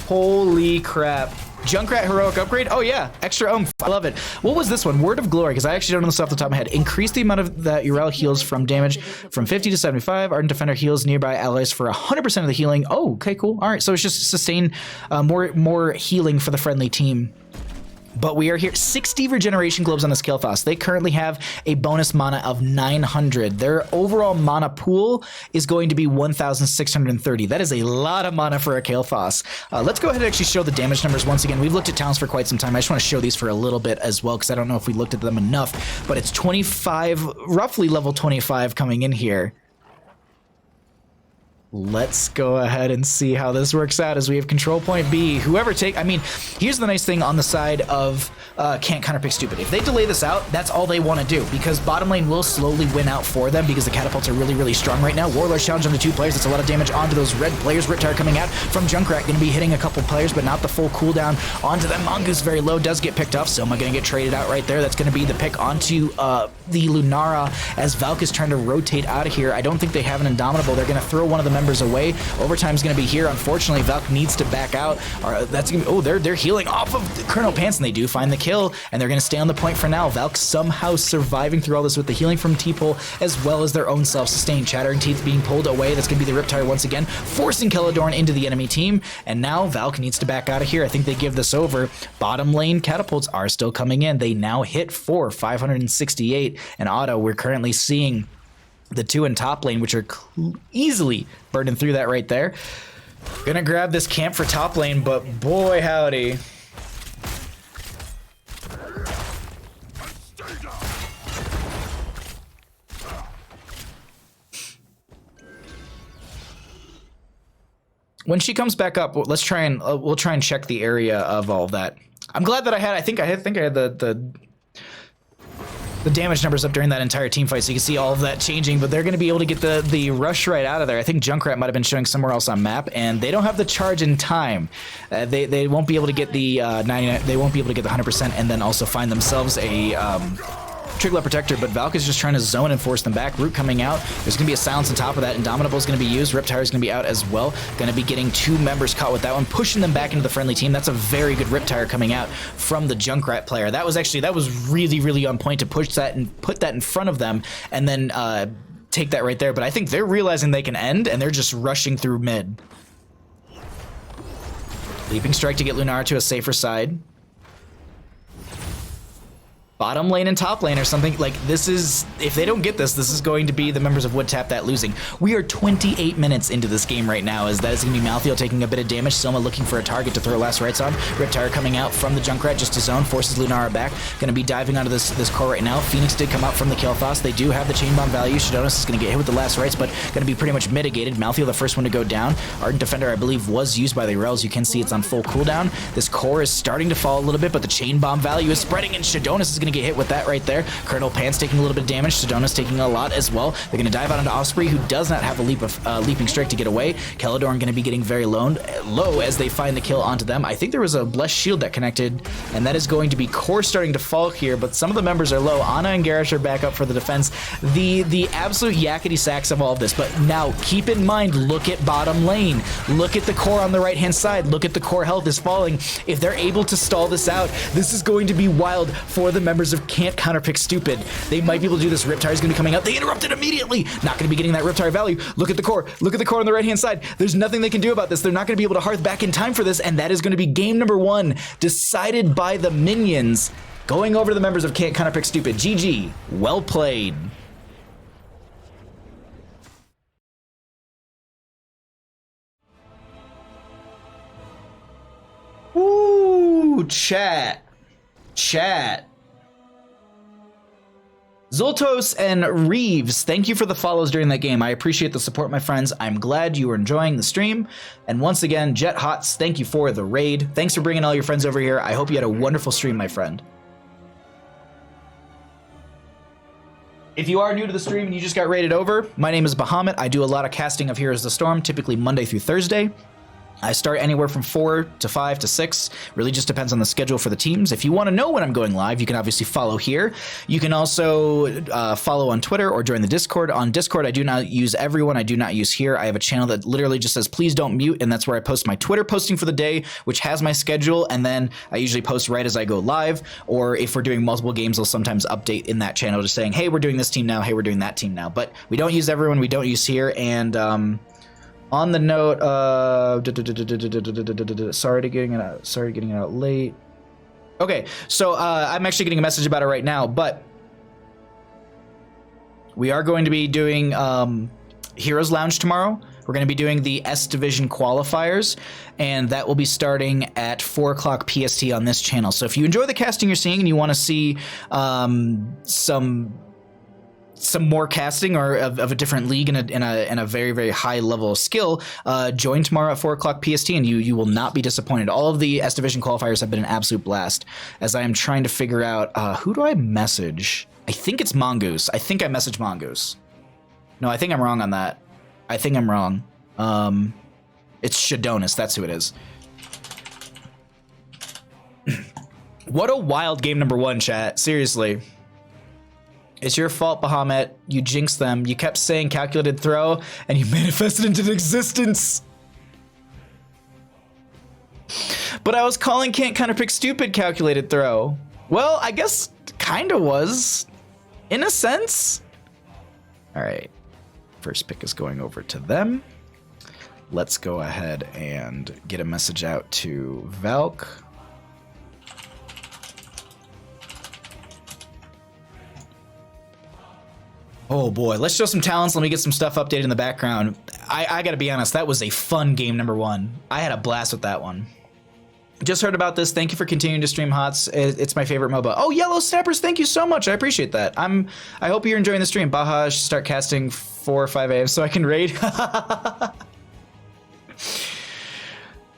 A: Holy crap. Junkrat heroic upgrade? Oh yeah, extra oomph. I love it. What was this one? Word of Glory, because I actually don't know this off the top of my head. Increase the amount of that Urel heals from damage from 50 to 75. Ardent Defender heals nearby allies for 100% of the healing. Oh, okay, cool. All right, so it's just sustain more healing for the friendly team. But we are here. 60 regeneration globes on this Kael'thas. They currently have a bonus mana of 900. Their overall mana pool is going to be 1,630. That is a lot of mana for a Kael'thas. Let's go ahead and actually show the damage numbers once again. We've looked at talents for quite some time. I just want to show these for a little bit as well, because I don't know if we looked at them enough. But it's 25, roughly level 25 coming in here. Let's go ahead and see how this works out as we have Control Point B. I mean, here's the nice thing on the side of can't counterpick stupid. If they delay this out, that's all they want to do, because bottom lane will slowly win out for them because the Catapults are really, really strong right now. Warlord's challenge onto 2 players. That's a lot of damage onto those red players. Riptire coming out from Junkrat, going to be hitting a couple players, but not the full cooldown onto them. Mongoose very low, does get picked off. Soma going to get traded out right there. That's going to be the pick onto the Lunara as Valk is trying to rotate out of here. I don't think they have an Indomitable. They're going to throw one of the members away. Overtime's going to be here. Unfortunately, Valk needs to back out. They're healing off of Colonel Pants, and they do find the kill, and they're going to stay on the point for now. Valk somehow surviving through all this with the healing from T-Pole, as well as their own self-sustain. Chattering Teeth being pulled away. That's going to be the Riptire once again, forcing Celadorn into the enemy team, and now Valk needs to back out of here. I think they give this over. Bottom lane Catapults are still coming in. They now hit 568, and Otto, we're currently seeing the 2 in top lane, which are easily burning through that right there. Gonna grab this camp for top lane, but boy howdy. When she comes back up, we'll try and check the area of all of that. I'm glad that I think I had the damage numbers up during that entire team fight, so you can see all of that changing, but they're going to be able to get the rush right out of there. I think Junkrat might have been showing somewhere else on map, and they don't have the charge in time. They won't be able to get the 99. They won't be able to get the 100%, and then also find themselves a Triglav Protector, but Valk is just trying to zone and force them back. Root coming out. There's going to be a silence on top of that. Indomitable is going to be used. Riptire is going to be out as well. Going to be getting 2 members caught with that one, pushing them back into the friendly team. That's a very good Riptire coming out from the Junkrat player. That was really, really on point to push that and put that in front of them, and then take that right there. But I think they're realizing they can end, and they're just rushing through mid. Leaping Strike to get Lunar to a safer side. bottom lane and top lane or something. Like, this is, if they don't get this, this is going to be the members of Wood Tap that losing. We are 28 minutes into this game right now, as that is going to be Malthael taking a bit of damage. Soma looking for a target to throw last rites on. Riptire coming out from the Junkrat just to zone, forces Lunara back. Going to be diving onto this core right now. Phoenix did come out from the Kael'thas. They do have the chain bomb value. Shadonis is going to get hit with the last rites, but going to be pretty much mitigated. Malthael, the first one to go down. Ardent Defender, I believe, was used by the Rels. You can see it's on full cooldown. This core is starting to fall a little bit, but the chain bomb value is spreading, and Shadonis is going to get hit with that right there. Colonel Pants taking a little bit of damage. Shadonis taking a lot as well. They're going to dive out into Osprey, who does not have a leaping strike to get away. Keladorn going to be getting very low as they find the kill onto them. I think there was a blessed shield that connected, and that is going to be core starting to fall here, but some of the members are low. Ana and Garish are back up for the defense. The absolute yakety sacks of all of this, but now keep in mind, look at bottom lane. Look at the core on the right-hand side. Look at the core health is falling. If they're able to stall this out, this is going to be wild for the members of Can't Counterpick Stupid. They might be able to do this. Riptire is going to be coming out. They interrupted immediately. Not going to be getting that Riptire value. Look at the core. Look at the core on the right-hand side. There's nothing they can do about this. They're not going to be able to hearth back in time for this, and that is going to be game number 1, decided by the minions, going over to the members of Can't Counterpick Stupid. GG. Well played. Ooh, chat. Zoltos and Reeves, thank you for the follows during that game. I appreciate the support, my friends. I'm glad you are enjoying the stream. And once again, Jet Hots, thank you for the raid. Thanks for bringing all your friends over here. I hope you had a wonderful stream, my friend. If you are new to the stream and you just got raided over, my name is Bahamut. I do a lot of casting of Heroes of the Storm, typically Monday through Thursday. I start anywhere from 4 to 5 to 6. Really just depends on the schedule for the teams. If you want to know when I'm going live, you can obviously follow here. You can also follow on Twitter or join the Discord. On Discord, I do not use everyone. I do not use here. I have a channel that literally just says, please don't mute. And that's where I post my Twitter posting for the day, which has my schedule. And then I usually post right as I go live. Or if we're doing multiple games, I'll sometimes update in that channel just saying, hey, we're doing this team now. Hey, we're doing that team now. But we don't use everyone. We don't use here. And on the note, sorry getting it out late. Okay, so I'm actually getting a message about it right now, but we are going to be doing Heroes Lounge tomorrow. We're going to be doing the S Division qualifiers, and that will be starting at 4 o'clock PST on this channel. So if you enjoy the casting you're seeing and you want to see some more casting or of a different league in a very, very high level of skill, join tomorrow at 4 o'clock PST, and you will not be disappointed. All of the S Division qualifiers have been an absolute blast, as I am trying to figure out who do I message. I think it's Mongoose. I think I messaged Mongoose. No, I think I'm wrong on that. I think I'm wrong. It's Shadonis. That's who it is. What a wild game number 1, chat. Seriously. It's your fault, Bahamut. You jinxed them. You kept saying calculated throw, and you manifested into existence. But I was calling Can't Counterpick Stupid calculated throw. Well, I guess kinda was, in a sense. All right, first pick is going over to them. Let's go ahead and get a message out to Valk. Oh boy, let's show some talents. Let me get some stuff updated in the background. I gotta be honest, that was a fun game number 1. I had a blast with that one. Just heard about this. Thank you for continuing to stream HOTS. It's my favorite MOBA. Oh, Yellow Snappers, thank you so much. I appreciate that. I hope you're enjoying the stream. Baha, I should start casting 4 or 5 a.m. so I can raid.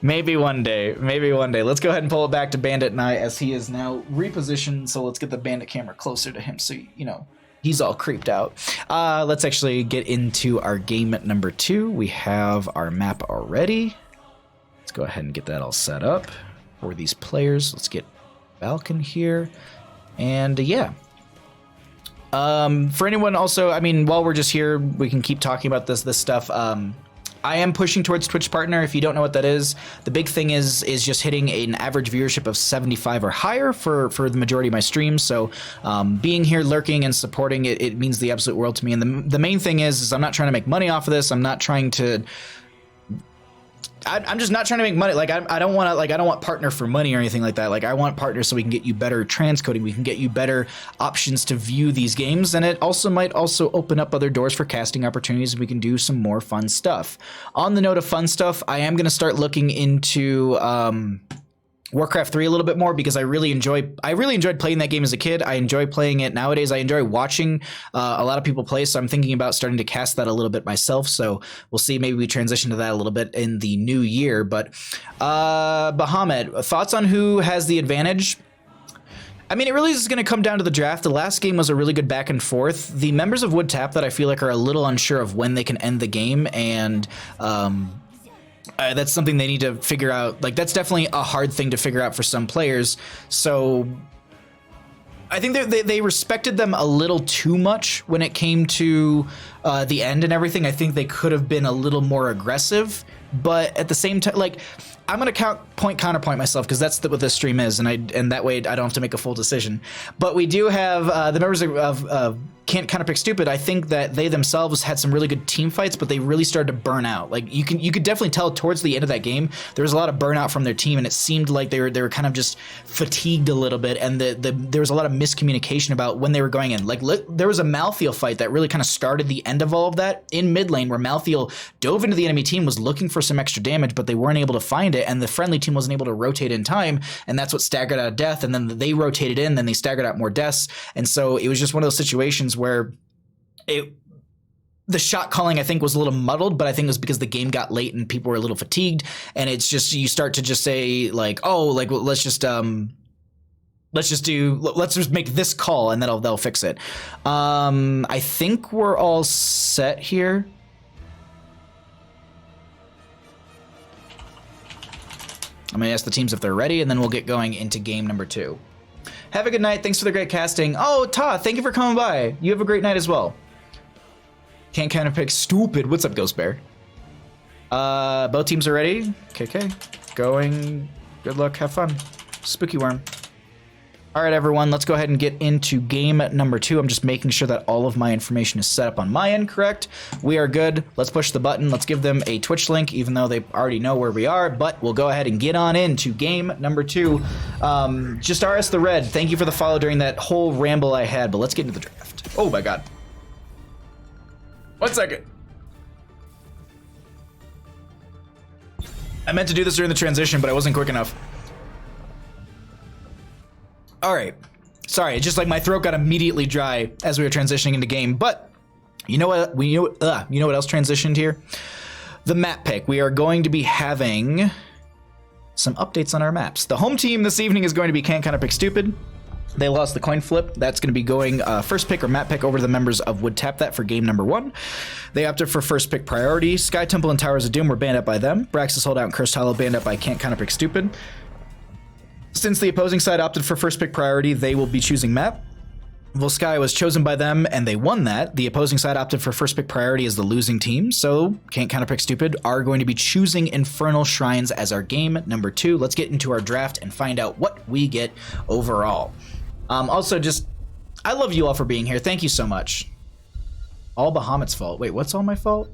A: Maybe one day. Maybe one day. Let's go ahead and pull it back to Bandit and I, as he is now repositioned. So let's get the Bandit camera closer to him so, you know, he's all creeped out. Let's actually get into our game at number 2. We have our map already. Let's go ahead and get that all set up for these players. Let's get Falcon here. And yeah. For anyone also, I mean, while we're just here, we can keep talking about this stuff. I am pushing towards Twitch Partner. If you don't know what that is, the big thing is just hitting an average viewership of 75 or higher for the majority of my streams. So being here, lurking, and supporting it means the absolute world to me. And the main thing is I'm not trying to make money off of this. I'm not trying to I'm just not trying to make money. Like I don't want partner for money or anything like that. Like I want partners so we can get you better transcoding. We can get you better options to view these games, and it also might also open up other doors for casting opportunities. We can do some more fun stuff. On the note of fun stuff, I am going to start looking into Warcraft 3 a little bit more because I really enjoyed playing that game as a kid. I enjoy playing it nowadays. I enjoy watching a lot of people play, so I'm thinking about starting to cast that a little bit myself. So we'll see. Maybe we transition to that a little bit in the new year. But Bahamut, thoughts on who has the advantage? I mean, it really is going to come down to the draft. The last game was a really good back and forth. The members of Wood Tap that I feel like are a little unsure of when they can end the game, and that's something they need to figure out. Like, that's definitely a hard thing to figure out for some players. So I think they respected them a little too much when it came to the end and everything. I think they could have been a little more aggressive, but at the same time, like, I'm going to counterpoint myself because that's what this stream is, and that way I don't have to make a full decision. But we do have the members of Can't Counterpick Stupid. I think that they themselves had some really good team fights, but they really started to burn out. Like you could definitely tell towards the end of that game there was a lot of burnout from their team, and it seemed like they were kind of just fatigued a little bit, and there was a lot of miscommunication about when they were going in. Like there was a Malthael fight that really kind of started the end of all of that in mid lane, where Malthael dove into the enemy team, was looking for some extra damage, but they weren't able to find it, and the friendly team wasn't able to rotate in time, and that's what staggered out death. And then they rotated in, then they staggered out more deaths, and so it was just one of those situations where the shot calling, I think, was a little muddled, but I think it was because the game got late and people were a little fatigued, and it's just, you start to just say like, oh, like, well, let's just make this call and then they'll fix it. I think we're all set here. I'm going to ask the teams if they're ready, and then we'll get going into game number 2. Have a good night. Thanks for the great casting. Oh, Ta, thank you for coming by. You have a great night as well. Can't Counterpick Stupid. What's up, Ghost Bear? Both teams are ready. Okay. Going. Good luck. Have fun. Spooky Worm. All right, everyone, let's go ahead and get into game number 2. I'm just making sure that all of my information is set up on my end correct. We are good. Let's push the button. Let's give them a Twitch link, even though they already know where we are, but we'll go ahead and get on into game number 2. Just RS the Red, thank you for the follow during that whole ramble I had, but let's get into the draft. Oh my God. 1 second. I meant to do this during the transition, but I wasn't quick enough. All right, sorry, it's just like my throat got immediately dry as we were transitioning into game, but you know what? You know what else transitioned here? The map pick. We are going to be having some updates on our maps. The home team this evening is going to be Can't Counterpick Stupid. They lost the coin flip. That's going to be going first pick or map pick over to the members of Wood Tap that for game number 1. They opted for first pick priority. Sky Temple and Towers of Doom were banned up by them. Braxis Holdout and Cursed Hollow banned up by Can't Counterpick Stupid. Since the opposing side opted for first pick priority, they will be choosing map. Volsky was chosen by them, and they won that. The opposing side opted for first pick priority as the losing team, so Can't Counterpick Stupid are going to be choosing Infernal Shrines as our game number 2. Let's get into our draft and find out what we get overall. Also, I love you all for being here. Thank you so much. All Bahamut's fault. Wait, what's all my fault?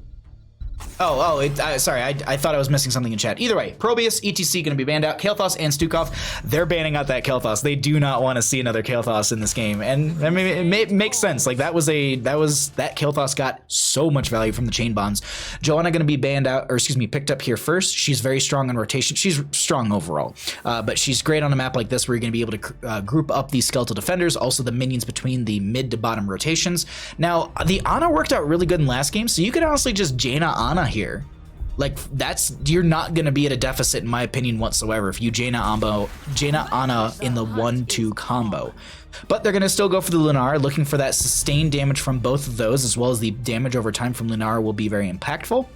A: Sorry, I thought I was missing something in chat. Either way, Probius, ETC going to be banned out. Kael'thas and Stukov, they're banning out that Kael'thas. They do not want to see another Kael'thas in this game, and I mean it makes sense. Like that Kael'thas got so much value from the chain bonds. Joanna going to be banned out, or excuse me, picked up here first. She's very strong in rotation. She's strong overall, but she's great on a map like this where you're going to be able to group up these skeletal defenders, also the minions between the mid to bottom rotations. Now the Ana worked out really good in last game, so you could honestly just Jaina Ana here. Like you're not going to be at a deficit in my opinion whatsoever if you Jaina Ana in the 1-2 combo. But they're going to still go for the Lunar, looking for that sustained damage from both of those, as well as the damage over time from Lunar will be very impactful.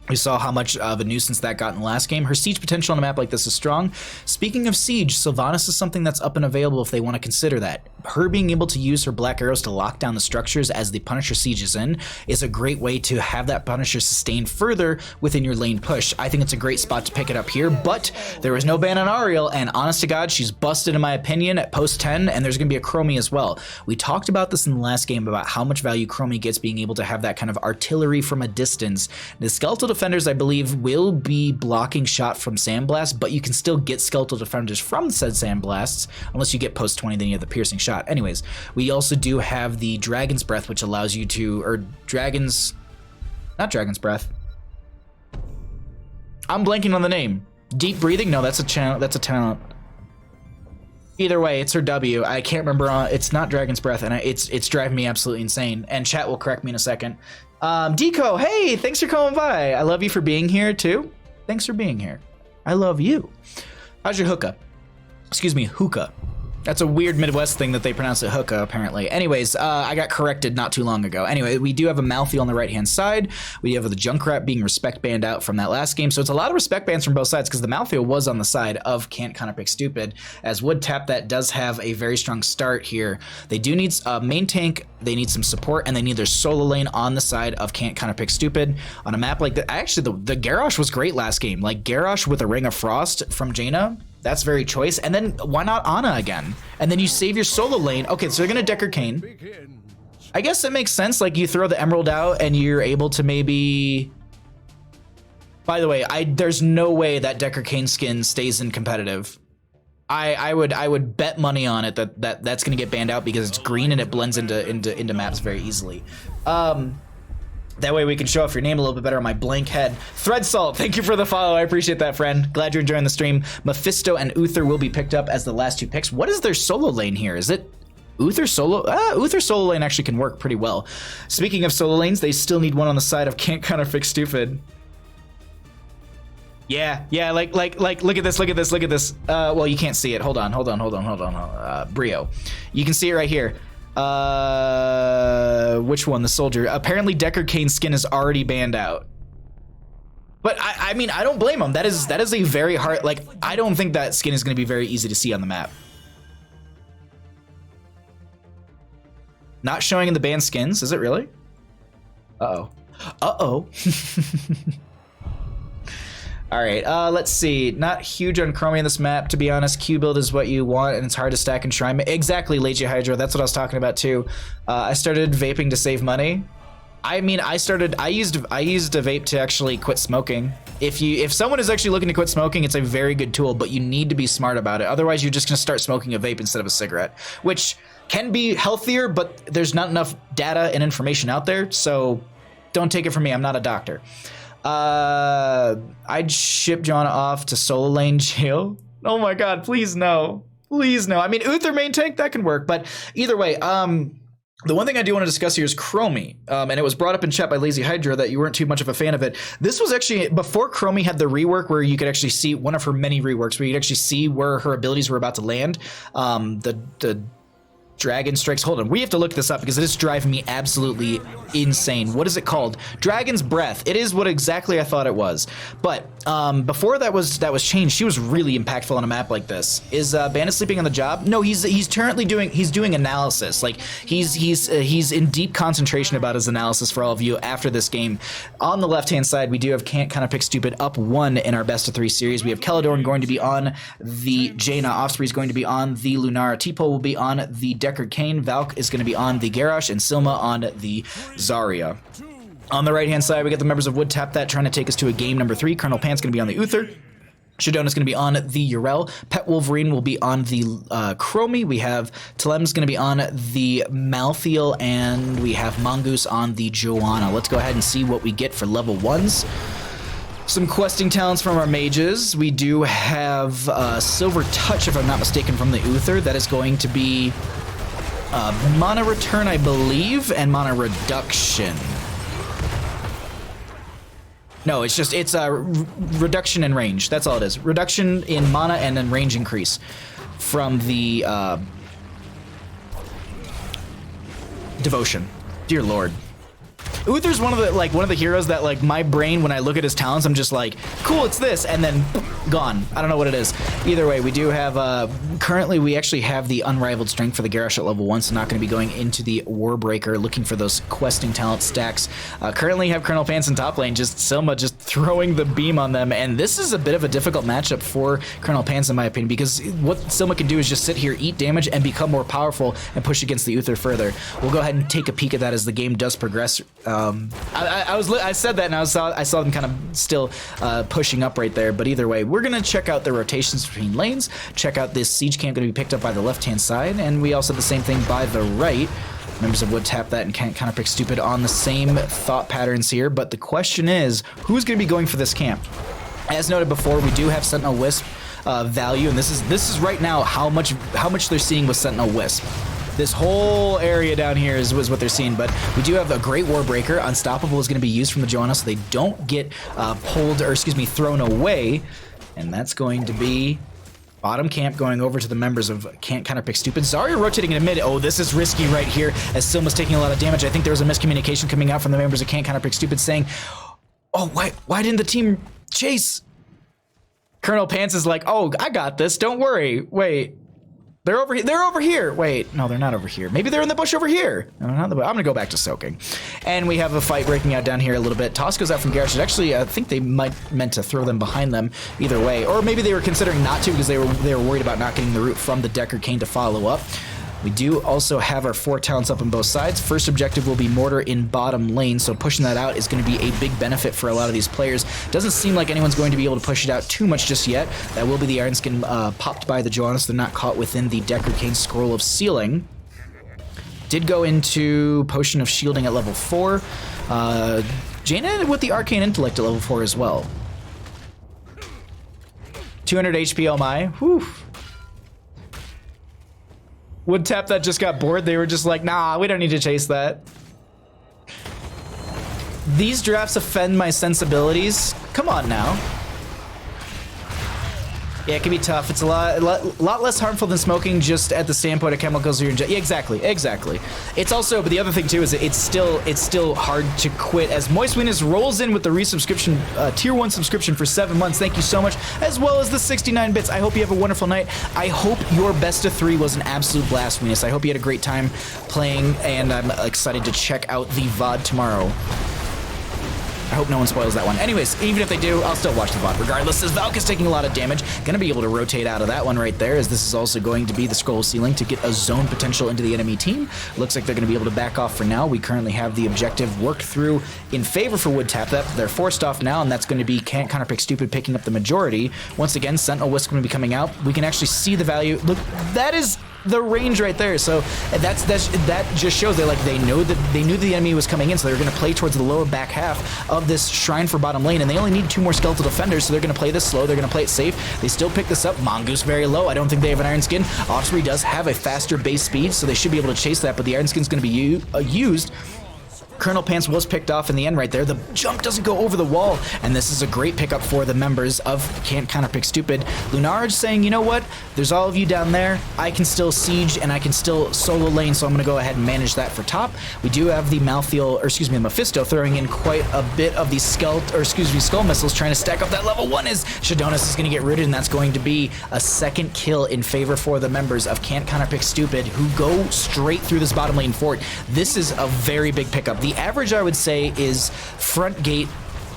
A: We saw how much of a nuisance that got in the last game. Her siege potential on a map like this is strong. Speaking of siege, Sylvanas is something that's up and available if they want to consider that. Her being able to use her black arrows to lock down the structures as the Punisher sieges in is a great way to have that Punisher sustain further within your lane push. I think it's a great spot to pick it up here, but there was no ban on Ariel, and honest to God, she's busted in my opinion at post 10, and there's going to be a Chromie as well. We talked about this in the last game about how much value Chromie gets being able to have that kind of artillery from a distance. The skeletal Defenders, I believe, will be blocking shot from Sandblast, but you can still get Skeletal Defenders from said Sandblasts, unless you get post 20, then you have the Piercing Shot. Anyways, we also do have the Dragon's Breath, which allows you to, or not Dragon's Breath. I'm blanking on the name. Deep Breathing? No, that's a talent. Either way, it's her W. I can't remember. It's not Dragon's Breath, and it's driving me absolutely insane. And chat will correct me in a second. Deco, hey, thanks for coming by. I love you for being here too. Thanks for being here. I love you. How's your hookah? Excuse me, hookah. That's a weird Midwest thing that they pronounce it hookah, apparently. Anyways, I got corrected not too long ago. Anyway, we do have a Malthy on the right-hand side. We have the Junkrat being respect banned out from that last game. So it's a lot of respect bans from both sides because the Malthy was on the side of Can't Counterpick Stupid. As Wood Tap that does have a very strong start here. They do need main tank, they need some support, and they need their solo lane on the side of Can't Counterpick Stupid. On a map like that, actually, the Garrosh was great last game. Like, Garrosh with a Ring of Frost from Jaina, that's very choice. And then why not Ana again? And then you save your solo lane. Okay, so they're gonna Decker Kane. I guess it makes sense. Like, you throw the Emerald out and you're able to maybe... By the way, there's no way that Decker Kane skin stays in competitive. I would bet money on it that's gonna get banned out because it's green and it blends into maps very easily. That way we can show off your name a little bit better on my blank head. Threadsalt, thank you for the follow. I appreciate that, friend. Glad you're enjoying the stream. Mephisto and Uther will be picked up as the last two picks. What is their solo lane here? Is it Uther solo? Uther solo lane actually can work pretty well. Speaking of solo lanes, they still need one on the side of Can't Counterpick Stupid. Yeah, like, look at this. Well, you can't see it. Hold on. Brio. You can see it right here. Which one? The soldier. Apparently Decker Kane's skin is already banned out. But I mean, I don't blame him. That is a very hard, like, I don't think that skin is going to be very easy to see on the map. Not showing in the banned skins, is it really? Uh-oh. All right, let's see. Not huge on Chromie in this map, to be honest. Q build is what you want, and it's hard to stack and shrine. Exactly, Lazy Hydra. That's what I was talking about too. I started vaping to save money. I mean, I used a vape to actually quit smoking. If someone is actually looking to quit smoking, it's a very good tool, but you need to be smart about it. Otherwise, you're just gonna start smoking a vape instead of a cigarette, which can be healthier, but there's not enough data and information out there. So don't take it from me. I'm not a doctor. I'd ship John off to solo lane jail. Oh my god, please no. Please no. I mean, Uther main tank, that can work, but either way, the one thing I do want to discuss here is Chromie, and it was brought up in chat by Lazy Hydra that you weren't too much of a fan of it. This was actually before Chromie had the rework where you could actually see one of her many reworks where you could actually see where her abilities were about to land. The Dragon Strikes. Hold on, we have to look this up because it is driving me absolutely insane. What is it called? Dragon's Breath. It is what exactly I thought it was. But before that was changed, she was really impactful on a map like this. Is Bandit sleeping on the job? No, he's currently doing analysis. Like he's in deep concentration about his analysis for all of you after this game. On the left hand side, we do have Can't Counterpick Stupid up 1 in our best of 3 series. We have Keladorn going to be on the Jaina. Offspring is going to be on the Lunara. T-Pole will be on the Deckard Cain. Valk is going to be on the Garrosh, and Silma on the Zarya. On the right-hand side, we got the members of Wood Tap That trying to take us to a game number 3. Colonel Pant's going to be on the Uther. Shadon is going to be on the Urel. Pet Wolverine will be on the Chromie. We have Talem's going to be on the Malthiel, and we have Mongoose on the Joanna. Let's go ahead and see what we get for level 1s. Some questing talents from our mages. We do have Silver Touch, if I'm not mistaken, from the Uther. That is going to be Mana Return, I believe, and Mana Reduction. No, it's reduction in range. That's all it is. Reduction in mana and then range increase from the Devotion. Dear Lord. Uther's one of the heroes that, like, my brain, when I look at his talents, I'm just like, cool, it's this, and then gone. I don't know what it is. Either way, we do have, currently we actually have the unrivaled strength for the Garrosh at level 1, so not going to be going into the Warbreaker looking for those questing talent stacks. Currently have Colonel Pants in top lane, just Silma just throwing the beam on them, and this is a bit of a difficult matchup for Colonel Pants in my opinion, because what Silma can do is just sit here, eat damage, and become more powerful and push against the Uther further. We'll go ahead and take a peek at that as the game does progress. I said that and I saw them kind of still pushing up right there, but either way, we're going to check out the rotations between lanes, check out this siege camp going to be picked up by the left-hand side, and we also have the same thing by the right. Members of Wood tap that and can't Counterpick Stupid on the same thought patterns here, but the question is, who's going to be going for this camp? As noted before, we do have Sentinel Wisp value, and this is right now how much they're seeing with Sentinel Wisp. This whole area down here is what they're seeing, but we do have a great Warbreaker. Unstoppable is going to be used from the Johanna, so they don't get thrown away, and that's going to be bottom camp going over to the members of Can't Counterpick Stupid. Zarya rotating in mid. Oh, this is risky right here as Silma's taking a lot of damage. I think there was a miscommunication coming out from the members of Can't Counterpick Stupid saying, oh, why didn't the team chase? Colonel Pants is like, oh, I got this. Don't worry. Wait. They're over here. They're over here. Wait, no, they're not over here. Maybe they're in the bush over here. No, not the bush. I'm gonna go back to soaking. And we have a fight breaking out down here a little bit. Toss goes out from Garrosh. Actually, I think they meant to throw them behind them either way, or maybe they were considering not to because they were worried about not getting the root from the Decker Kane to follow up. We do also have our 4 talents up on both sides. First objective will be Mortar in bottom lane, so pushing that out is going to be a big benefit for a lot of these players. Doesn't seem like anyone's going to be able to push it out too much just yet. That will be the Iron Skin popped by the Johanna, so they're not caught within the Decker Kane Scroll of Sealing. Did go into Potion of Shielding at level 4. Jaina with the Arcane Intellect at level 4 as well. 200 HP, oh my. Whew. Wood tap that just got bored. They were just like, nah, we don't need to chase that. These drafts offend my sensibilities. Come on now. Yeah, it can be tough. It's a lot less harmful than smoking, just at the standpoint of chemicals you're injecting. Yeah, exactly. It's also, but the other thing too is it's still hard to quit. As Moist Weenus rolls in with the resubscription, tier 1 subscription for 7 months. Thank you so much, as well as the 69 bits. I hope you have a wonderful night. I hope your best of 3 was an absolute blast, Weenus. I hope you had a great time playing, and I'm excited to check out the VOD tomorrow. I hope no one spoils that one. Anyways, even if they do, I'll still watch the VOD regardless, as Valka's taking a lot of damage. Gonna be able to rotate out of that one right there, as this is also going to be the scroll ceiling to get a zone potential into the enemy team. Looks like they're gonna be able to back off for now. We currently have the objective worked through in favor for Wood Tap. That they're forced off now, and that's going to be Can't Counterpick Stupid picking up the majority. Once again, Sentinel Wisp going to be coming out. We can actually see the value. Look, that is the range right there. So that just shows that they knew the enemy was coming in, so they're going to play towards the lower back half of this shrine for bottom lane, and they only need 2 more skeletal defenders, so they're going to play this slow. They're going to play it safe. They still pick this up. Mongoose very low. I don't think they have an Iron Skin. Osprey does have a faster base speed, so they should be able to chase that, but the Iron Skin's going to be used. Colonel Pants was picked off in the end right there. The jump doesn't go over the wall, and this is a great pickup for the members of Can't Counterpick Stupid. Lunarj saying, you know what? There's all of you down there. I can still siege, and I can still solo lane, so I'm going to go ahead and manage that for top. We do have the Mephisto throwing in quite a bit of these skull missiles, trying to stack up that level 1 as Shadonis is going to get rooted, and that's going to be a second kill in favor for the members of Can't Counterpick Stupid, who go straight through this bottom lane fort. This is a very big pickup. The average, I would say, is front gate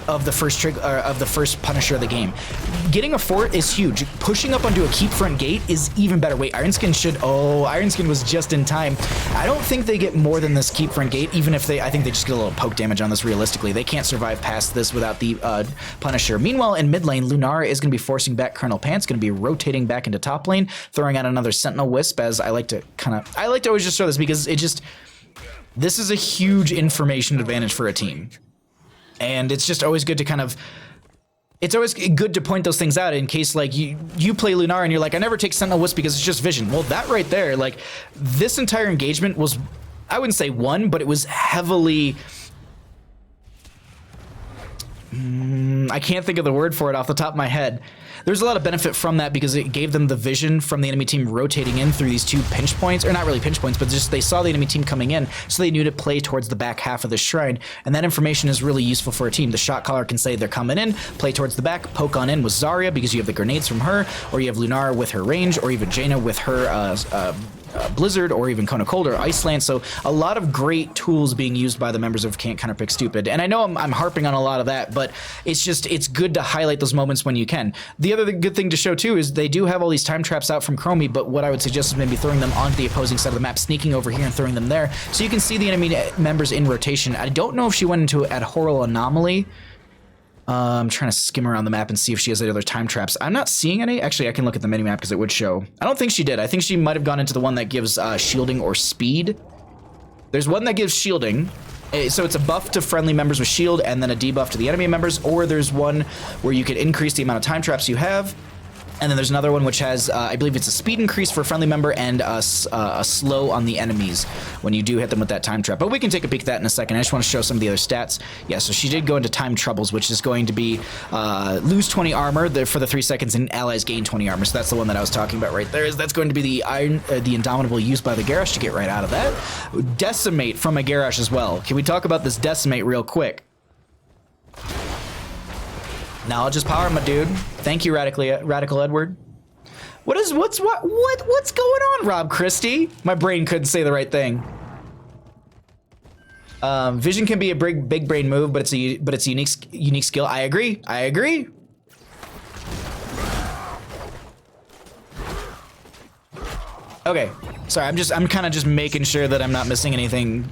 A: of the first Punisher of the game. Getting a fort is huge. Pushing up onto a keep front gate is even better. Wait, Iron Skin was just in time. I don't think they get more than this keep front gate, even if I think they just get a little poke damage on this realistically. They can't survive past this without the Punisher. Meanwhile, in mid lane, Lunara is going to be forcing back Colonel Pants, going to be rotating back into top lane, throwing out another Sentinel Wisp, as I like to always just throw this because this is a huge information advantage for a team. And it's just always good to it's always good to point those things out in case you play Lunar and you're like, I never take Sentinel Wisp because it's just vision. Well, that right there, this entire engagement was, I wouldn't say won, but it was heavily, I can't think of the word for it off the top of my head. there's a lot of benefit from that because it gave them the vision from the enemy team rotating in through these 2 pinch points, or not really pinch points, but just they saw the enemy team coming in, so they knew to play towards the back half of the shrine, and that information is really useful for a team. The shot caller can say they're coming in, play towards the back, poke on in with Zarya because you have the grenades from her, or you have Lunar with her range, or even Jaina with her Blizzard, or even Kona Cold or Iceland. So a lot of great tools being used by the members of Can't Counterpick Stupid. And I know I'm harping on a lot of that, but it's good to highlight those moments when you can. The other good thing to show too is they do have all these time traps out from Chromie, but what I would suggest is maybe throwing them onto the opposing side of the map, sneaking over here and throwing them there, so you can see the enemy members in rotation. I don't know if she went into Adhoral Anomaly. I'm trying to skim around the map and see if she has any other time traps. I'm not seeing any. Actually, I can look at the minimap because it would show. I don't think she did. I think she might have gone into the one that gives shielding or speed. There's one that gives shielding. So it's a buff to friendly members with shield and then a debuff to the enemy members. Or there's one where you could increase the amount of time traps you have. And then there's another one which has, I believe it's a speed increase for a friendly member and a slow on the enemies when you do hit them with that time trap. But we can take a peek at that in a second. I just want to show some of the other stats. Yeah, so she did go into time troubles, which is going to be lose 20 armor for the 3 seconds and allies gain 20 armor. So that's the one that I was talking about right there. That's going to be the Indomitable used by the Garrosh to get right out of that. Decimate from a Garrosh as well. Can we talk about this Decimate real quick? Knowledge is power, my dude. Thank you, Radical Edward. What's going on, Rob Christie? My brain couldn't say the right thing. Vision can be a big brain move, but it's a unique skill. I agree. Okay, sorry. I'm kind of just making sure that I'm not missing anything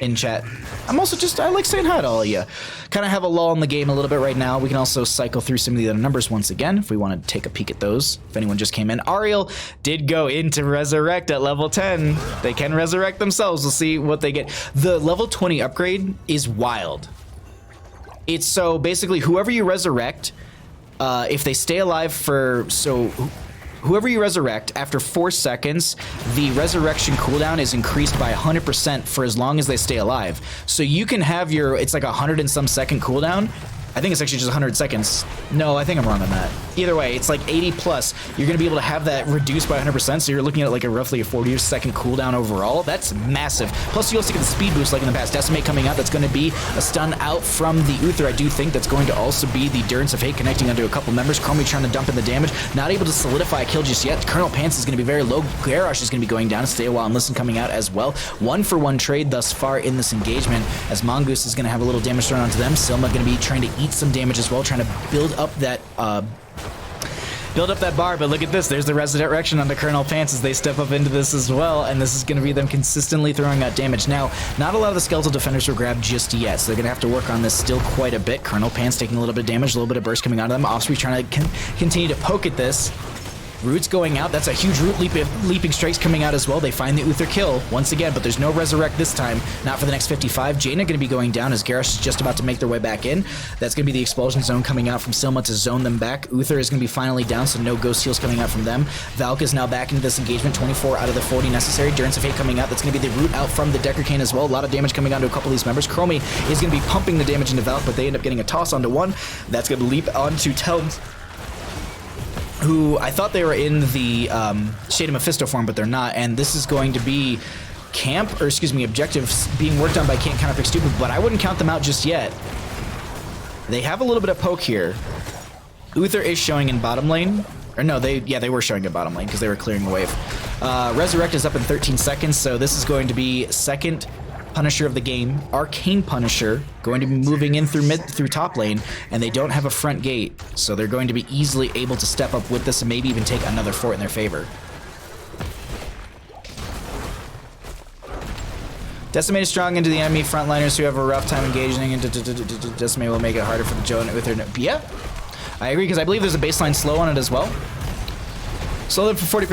A: in chat. I'm also I like saying hi to all of you. Kind of have a lull in the game a little bit right now. We can also cycle through some of the other numbers once again if we want to take a peek at those. If anyone just came in, Ariel did go into Resurrect at level 10. They can resurrect themselves. We'll see what they get. The level 20 upgrade is wild. It's so basically whoever you resurrect, if they stay alive whoever you resurrect, after 4 seconds, the resurrection cooldown is increased by 100% for as long as they stay alive. So you can have it's like 100 and some second cooldown. I think it's actually just 100 seconds. No, I think I'm wrong on that. Either way, it's like 80 plus. You're going to be able to have that reduced by 100%, so you're looking at like roughly a 40-second cooldown overall. That's massive. Plus, you also get the speed boost like in the past. Decimate coming out, that's going to be a stun out from the Uther. I do think that's going to also be the Durance of Hate connecting onto a couple members. Chromie trying to dump in the damage. Not able to solidify a kill just yet. Colonel Pants is going to be very low. Garrosh is going to be going down. Stay a while and listen coming out as well. 1-for-1 trade thus far in this engagement, as Mongoose is going to have a little damage thrown onto them. Silma going to be trying to eat some damage as well, trying to build up that bar. But look at this, there's the resurrection on the Colonel Pants as they step up into this as well, and this is going to be them consistently throwing out damage. Now, not a lot of the skeletal defenders were grabbed just yet, so they're going to have to work on this still quite a bit. Colonel Pants taking a little bit of damage, a little bit of burst coming out of them. Osprey trying to continue to poke at this. Roots going out. That's a huge root leaping strikes coming out as well. They find the Uther kill once again, but there's no resurrect this time. Not for the next 55. Jaina going to be going down as Garrosh is just about to make their way back in. That's going to be the explosion zone coming out from Silma to zone them back. Uther is going to be finally down, so no ghost heals coming out from them. Valk is now back into this engagement. 24 out of the 40 necessary. Durance of Hate coming out. That's going to be the root out from the Decker Cane as well. A lot of damage coming onto a couple of these members. Chromie is going to be pumping the damage into Valk, but they end up getting a toss onto one. That's going to leap onto Telms, who I thought they were in the Shade of Mephisto form, but they're not. And this is going to be objectives being worked on by Can't Counterpick Stupid, but I wouldn't count them out just yet. They have a little bit of poke here. Uther is showing in bottom lane. Or no, they were showing in bottom lane because they were clearing the wave. Resurrect is up in 13 seconds, so this is going to be second Punisher of the game. Arcane Punisher going to be moving in through top lane, and they don't have a front gate, so they're going to be easily able to step up with this and maybe even take another fort in their favor. Decimate is strong into the enemy frontliners who have a rough time engaging, and Decimate will make it harder for the Joe and Uther. Yeah, I agree, because I believe there's a baseline slow on it as well. Slow them for 40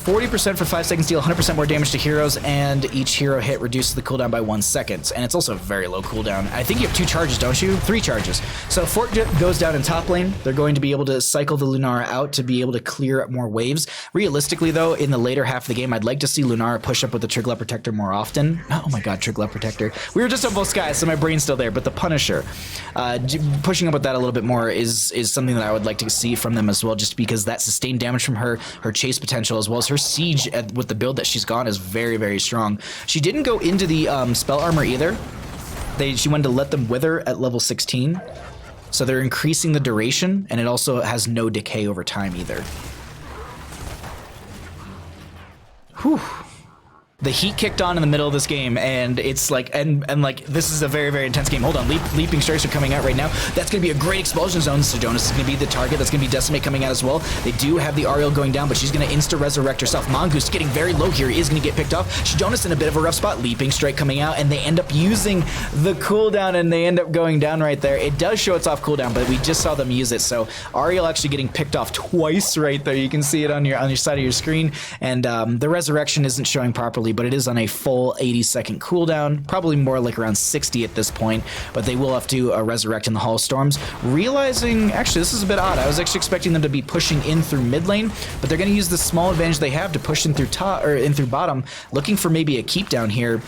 A: 40% for 5 seconds, deal 100% more damage to heroes, and each hero hit reduces the cooldown by 1 second. And it's also a very low cooldown. I think you have 2 charges, don't you? 3 charges. So Fort goes down in top lane. They're going to be able to cycle the Lunara out to be able to clear up more waves. Realistically, though, in the later half of the game, I'd like to see Lunara push up with the Trigla Protector more often. Oh my god, Trigla Protector. We were just on both skies, so my brain's still there, but the Punisher. Pushing up with that a little bit more is something that I would like to see from them as well, just because that sustained damage from her chase potential, as well as her siege with the build that she's gone, is very, very strong. She didn't go into the spell armor either. She wanted to let them wither at level 16. So they're increasing the duration, and it also has no decay over time either. Whew. The heat kicked on in the middle of this game, and it's like, and like, this is a very, very intense game. Hold on, leaping strikes are coming out right now. That's going to be a great expulsion zone. Sejonas is going to be the target. That's going to be Decimate coming out as well. They do have the Ariel going down, but she's going to insta-resurrect herself. Mongoose getting very low here, is going to get picked off. Sejonas in a bit of a rough spot. Leaping strike coming out, and they end up using the cooldown, and they end up going down right there. It does show it's off cooldown, but we just saw them use it. So Ariel actually getting picked off twice right there. You can see it on your side of your screen, and the resurrection isn't showing properly, but it is on a full 80-second cooldown, probably more like around 60 at this point, but they will have to resurrect in the Hall of Storms. Realizing, actually, this is a bit odd. I was actually expecting them to be pushing in through mid lane, but they're going to use the small advantage they have to push in through top or in through bottom, looking for maybe a keep down here.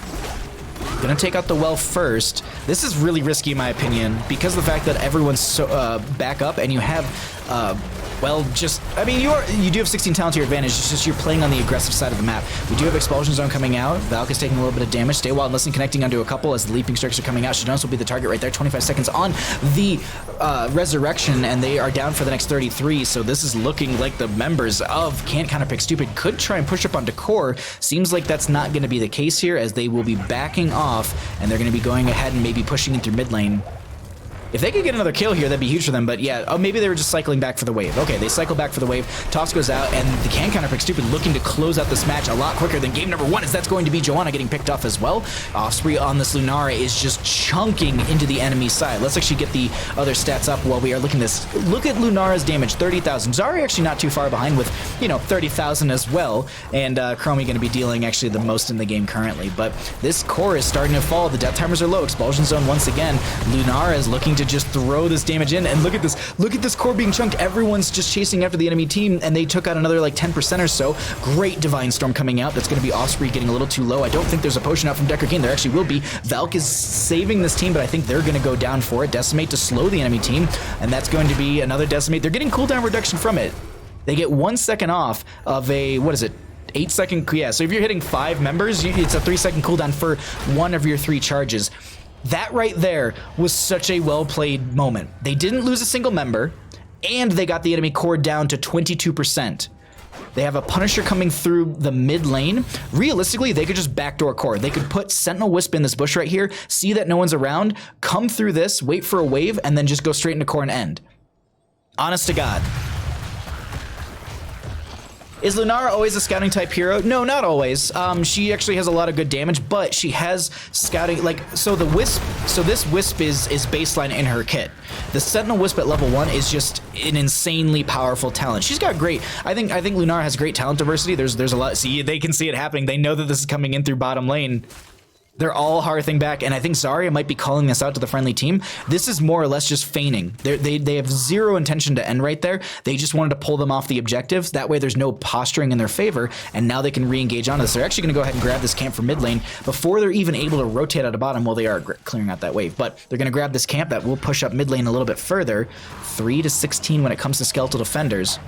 A: Gonna take out the well first. This is really risky in my opinion, because of the fact that everyone's so back up, and you have well, just, I mean, you do have 16 talent to your advantage. It's just you're playing on the aggressive side of the map. We do have Expulsion Zone coming out. Valk is taking a little bit of damage. Stay Wild and Listen connecting onto a couple as the Leaping Strikes are coming out. Sejonas will be the target right there. 25 seconds on the Resurrection, and they are down for the next 33. So this is looking like the members of Can't Counterpick Stupid could try and push up onto Core. Seems like that's not going to be the case here, as they will be backing off, and they're going to be going ahead and maybe pushing in through mid lane. If they could get another kill here, that'd be huge for them, but yeah, oh, maybe they were just cycling back for the wave. Okay, they cycle back for the wave, Toss goes out, and the Can Counterpick Stupid looking to close out this match a lot quicker than game number 1, as that's going to be Joanna getting picked off as well. Osprey on this Lunara is just chunking into the enemy side. Let's actually get the other stats up while we are looking at this. Look at Lunara's damage, 30,000. Zari actually not too far behind with, 30,000 as well, and Chromie going to be dealing actually the most in the game currently, but this core is starting to fall. The death timers are low. Expulsion Zone once again. Lunara is looking to just throw this damage in, and look at this core being chunked. Everyone's just chasing after the enemy team, and they took out another like 10% or so. Great Divine Storm coming out. That's going to be Osprey getting a little too low. I don't think there's a potion out from Decker King. There actually will be. Valk is saving this team, but I think they're going to go down for it. Decimate to slow the enemy team, and that's going to be another Decimate. They're getting cooldown reduction from it. They get 1 second off of a, what is it, 8 second, yeah, so if you're hitting 5 members, it's a 3 second cooldown for 1 of your 3 charges. That right there was such a well-played moment. They didn't lose a single member, and they got the enemy core down to 22%. They have a Punisher coming through the mid lane. Realistically, they could just backdoor core. They could put Sentinel Wisp in this bush right here, see that no one's around, come through this, wait for a wave, and then just go straight into core and end. Honest to God. Is Lunara always a scouting type hero? No, not always. She actually has a lot of good damage, but she has scouting, like, so the Wisp, so this Wisp is baseline in her kit. The Sentinel Wisp at level 1 is just an insanely powerful talent. She's got great, I think Lunara has great talent diversity. There's a lot, see, they can see it happening. They know that this is coming in through bottom lane. They're all hearthing back, and I think Zarya might be calling this out to the friendly team. This is more or less just feigning. They have zero intention to end right there. They just wanted to pull them off the objectives. That way there's no posturing in their favor, and now they can re-engage on this. They're actually going to go ahead and grab this camp from mid lane before they're even able to rotate out of bottom. Well, they are clearing out that wave, but they're going to grab this camp that will push up mid lane a little bit further. 3 to 16 when it comes to skeletal defenders.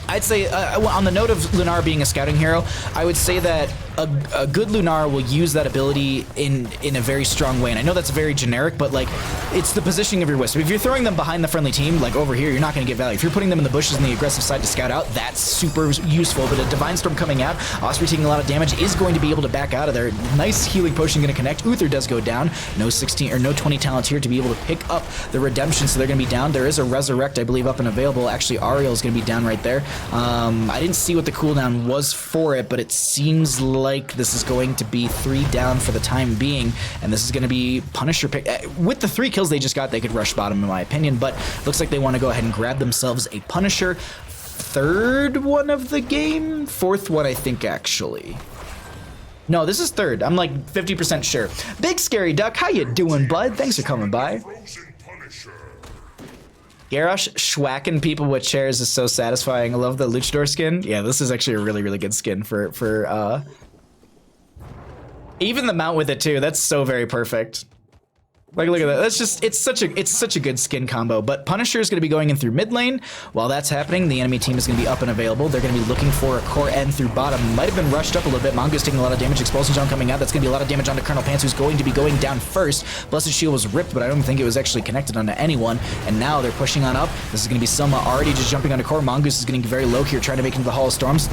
A: I'd say, on the note of Lunara being a scouting hero, I would say that a good Lunara will use that ability in a very strong way. And I know that's very generic, but like, it's the positioning of your Wisp. If you're throwing them behind the friendly team, like over here, you're not going to get value. If you're putting them in the bushes on the aggressive side to scout out, that's super useful. But a Divine Storm coming out, Osprey taking a lot of damage, is going to be able to back out of there. Nice healing potion going to connect. Uther does go down. No 16 or no 20 talents here to be able to pick up the redemption, so they're going to be down. There is a Resurrect, I believe, up and available. Actually, Ariel is going to be down right there. I didn't see what the cooldown was for it, but it seems like this is going to be 3 down for the time being, and this is going to be Punisher pick. With the 3 kills they just got, they could rush bottom in my opinion, but looks like they want to go ahead and grab themselves a Punisher. third one of the game. Fourth one, I think, actually. No, this is third. I'm like 50% sure. Big Scary Duck, how you doing, bud? Thanks for coming by. Garrosh schwacking people with chairs is so satisfying. I love the luchador skin. Yeah, this is actually a really, really good skin for even the mount with it too. That's so very perfect. Like, look at that. That's just, it's such a good skin combo. But Punisher is going to be going in through mid lane. While that's happening, the enemy team is going to be up and available. They're going to be looking for a core end through bottom. Might have been rushed up a little bit. Mongo's taking a lot of damage. Expulsion Zone coming out. That's going to be a lot of damage onto Colonel Pants, who's going to be going down first. Blessed Shield was ripped, but I don't think it was actually connected onto anyone. And now they're pushing on up. This is going to be Selma already just jumping onto core. Mongoose is getting very low here, trying to make it into the Hall of Storms.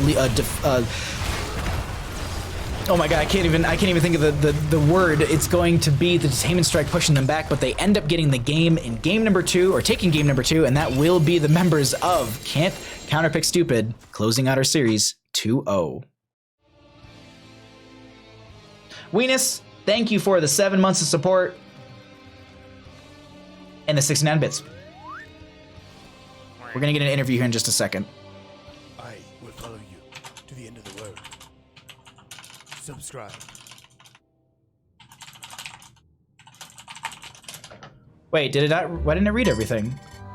A: Oh my god, I can't even think of the word. It's going to be the Detainment Strike pushing them back, but they end up getting the game in game number 2, or taking game number 2, and that will be the members of Can't Counterpick Stupid, closing out our series 2-0. Weenus, thank you for the 7 months of support and the 69 bits. We're gonna get an interview here in just a second.
D: I will follow you to the end of the world. Subscribe.
A: Wait, did it not? Why didn't it read everything?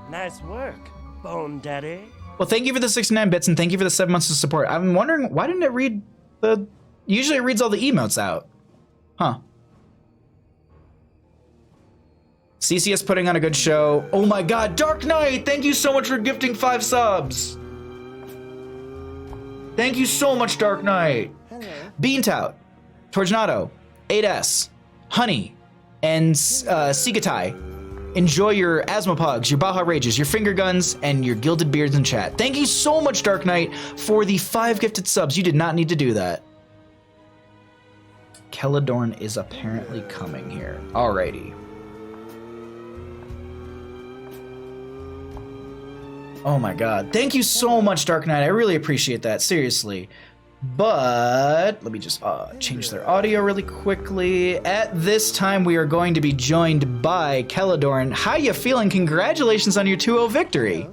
D: Nice work, Bone Daddy.
A: Well, thank you for the 69 bits and thank you for the 7 months of support. I'm wondering, why didn't it read the... Usually it reads all the emotes out. Huh. CCS putting on a good show. Oh my god, Dark Knight! Thank you so much for gifting 5 subs! Thank you so much, Dark Knight! Beantout, Torgnato, 8S, Honey, and Sigatai. Enjoy your Asthma Pugs, your Baja Rages, your Finger Guns, and your Gilded Beards in chat. Thank you so much, Dark Knight, for the 5 gifted subs. You did not need to do that. Celadorn is apparently coming here. Alrighty. Oh my god. Thank you so much, Dark Knight. I really appreciate that. Seriously. But let me just change their audio really quickly. At this time, we are going to be joined by Celadorn. How you feeling? Congratulations on your 2-0 victory.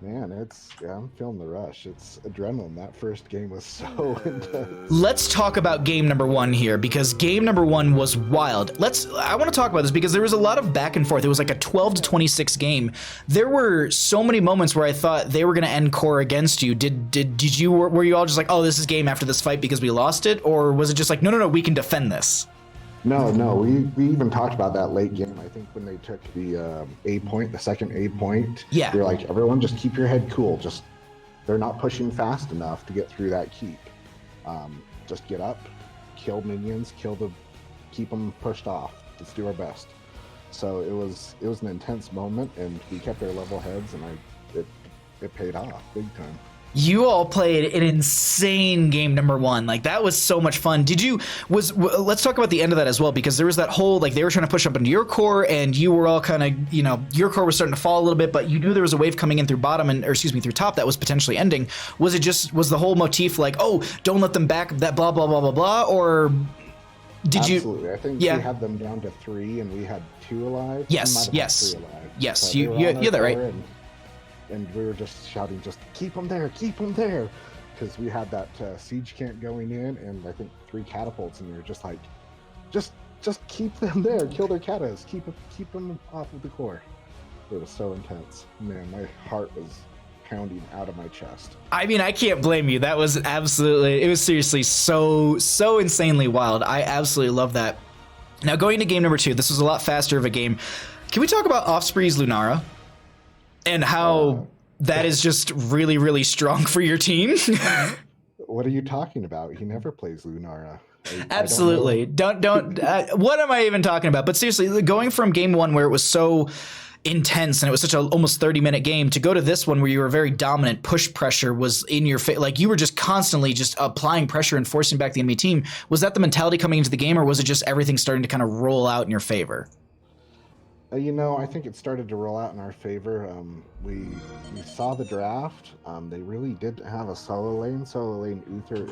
E: Man, I'm feeling the rush. It's adrenaline. That first game was so intense.
A: Let's talk about game number 1 here, because game number 1 was wild. I want to talk about this because there was a lot of back and forth. It was like a 12-26 game. There were so many moments where I thought they were going to end core against you. Were you all just like, oh, this is game after this fight because we lost it? Or was it just like, no, we can defend this?
E: No, we even talked about that late game. I think when they took the A point, the second A point,
A: yeah,
E: we were like, everyone just keep your head cool. Just, they're not pushing fast enough to get through that keep. Just get up, kill minions, keep them pushed off. Let's do our best. So it was an intense moment, and we kept our level heads, and it paid off big time.
A: You all played an insane game number 1. Like, that was so much fun. Let's talk about the end of that as well, because there was that whole, like, they were trying to push up into your core, and you were all kind of, your core was starting to fall a little bit, but you knew there was a wave coming in through through top that was potentially ending. Was the whole motif like, oh, don't let them back, that blah, blah, blah, blah, blah, or did you?
E: Absolutely. I think we had them down to 3, and we had 2 alive.
A: Yes.
E: 3 alive.
A: Yes,
E: so
A: you're that right.
E: And we were just shouting, just keep them there, because we had that siege camp going in, and I think 3 catapults, and we were just like, just keep them there, kill their katas, keep them off of the core. It was so intense, man. My heart was pounding out of my chest.
A: I mean, I can't blame you. That was it was seriously so insanely wild. I absolutely love that. Now, going to game number 2, this was a lot faster of a game. Can we talk about Offspree's Lunara? And how that is just really, really strong for your team.
E: What are you talking about? He never plays Lunara.
A: Absolutely. Don't what am I even talking about? But seriously, going from game 1 where it was so intense and it was such a almost 30-minute game to go to this one where you were very dominant, push pressure was in your face, like you were just constantly just applying pressure and forcing back the enemy team. Was that the mentality coming into the game, or was it just everything starting to kind of roll out in your favor?
E: I think it started to roll out in our favor. We saw the draft. They really did have a solo lane. Solo lane Uther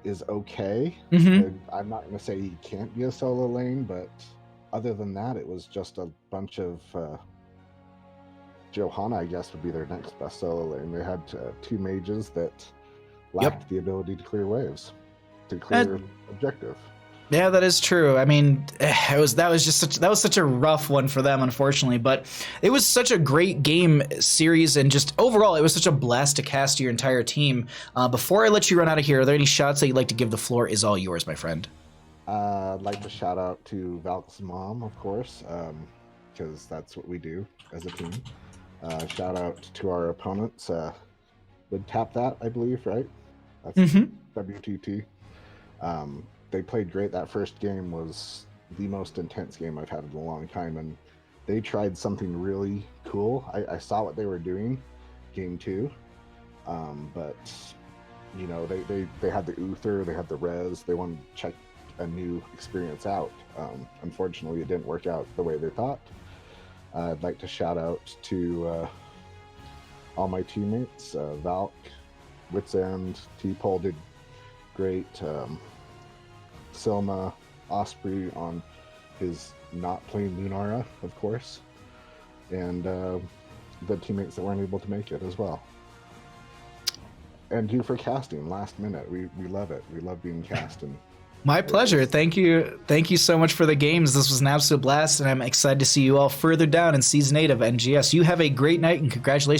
E: is okay.
A: Mm-hmm.
E: I'm not going to say he can't be a solo lane, but other than that, it was just a bunch of Johanna, I guess, would be their next best solo lane. They had 2 mages that lacked the ability to clear waves, to clear objective.
A: Yeah, that is true. I mean, that was such a rough one for them, unfortunately. But it was such a great game series, and just overall, it was such a blast to cast your entire team. Before I let you run out of here, are there any shots that you'd like to give? The floor is all yours, my friend.
E: I'd like to shout out to Valk's mom, of course, because that's what we do as a team. Shout out to our opponents. Would tap that, I believe, right? That's WTT. They played great. That first game was the most intense game I've had in a long time, and they tried something really cool. I saw what they were doing game 2, but you know, they had the Uther, they had the res, they wanted to check a new experience out. Unfortunately, it didn't work out the way they thought. I'd like to shout out to all my teammates. Valk, Wits End, T-Pole did great. Selma, Osprey on his not playing Lunara, of course. And the teammates that weren't able to make it as well. And you for casting last minute. We love it. We love being cast. And
A: my pleasure. Thank you so much for the games. This was an absolute blast, and I'm excited to see you all further down in Season 8 of NGS. You have a great night, and congratulations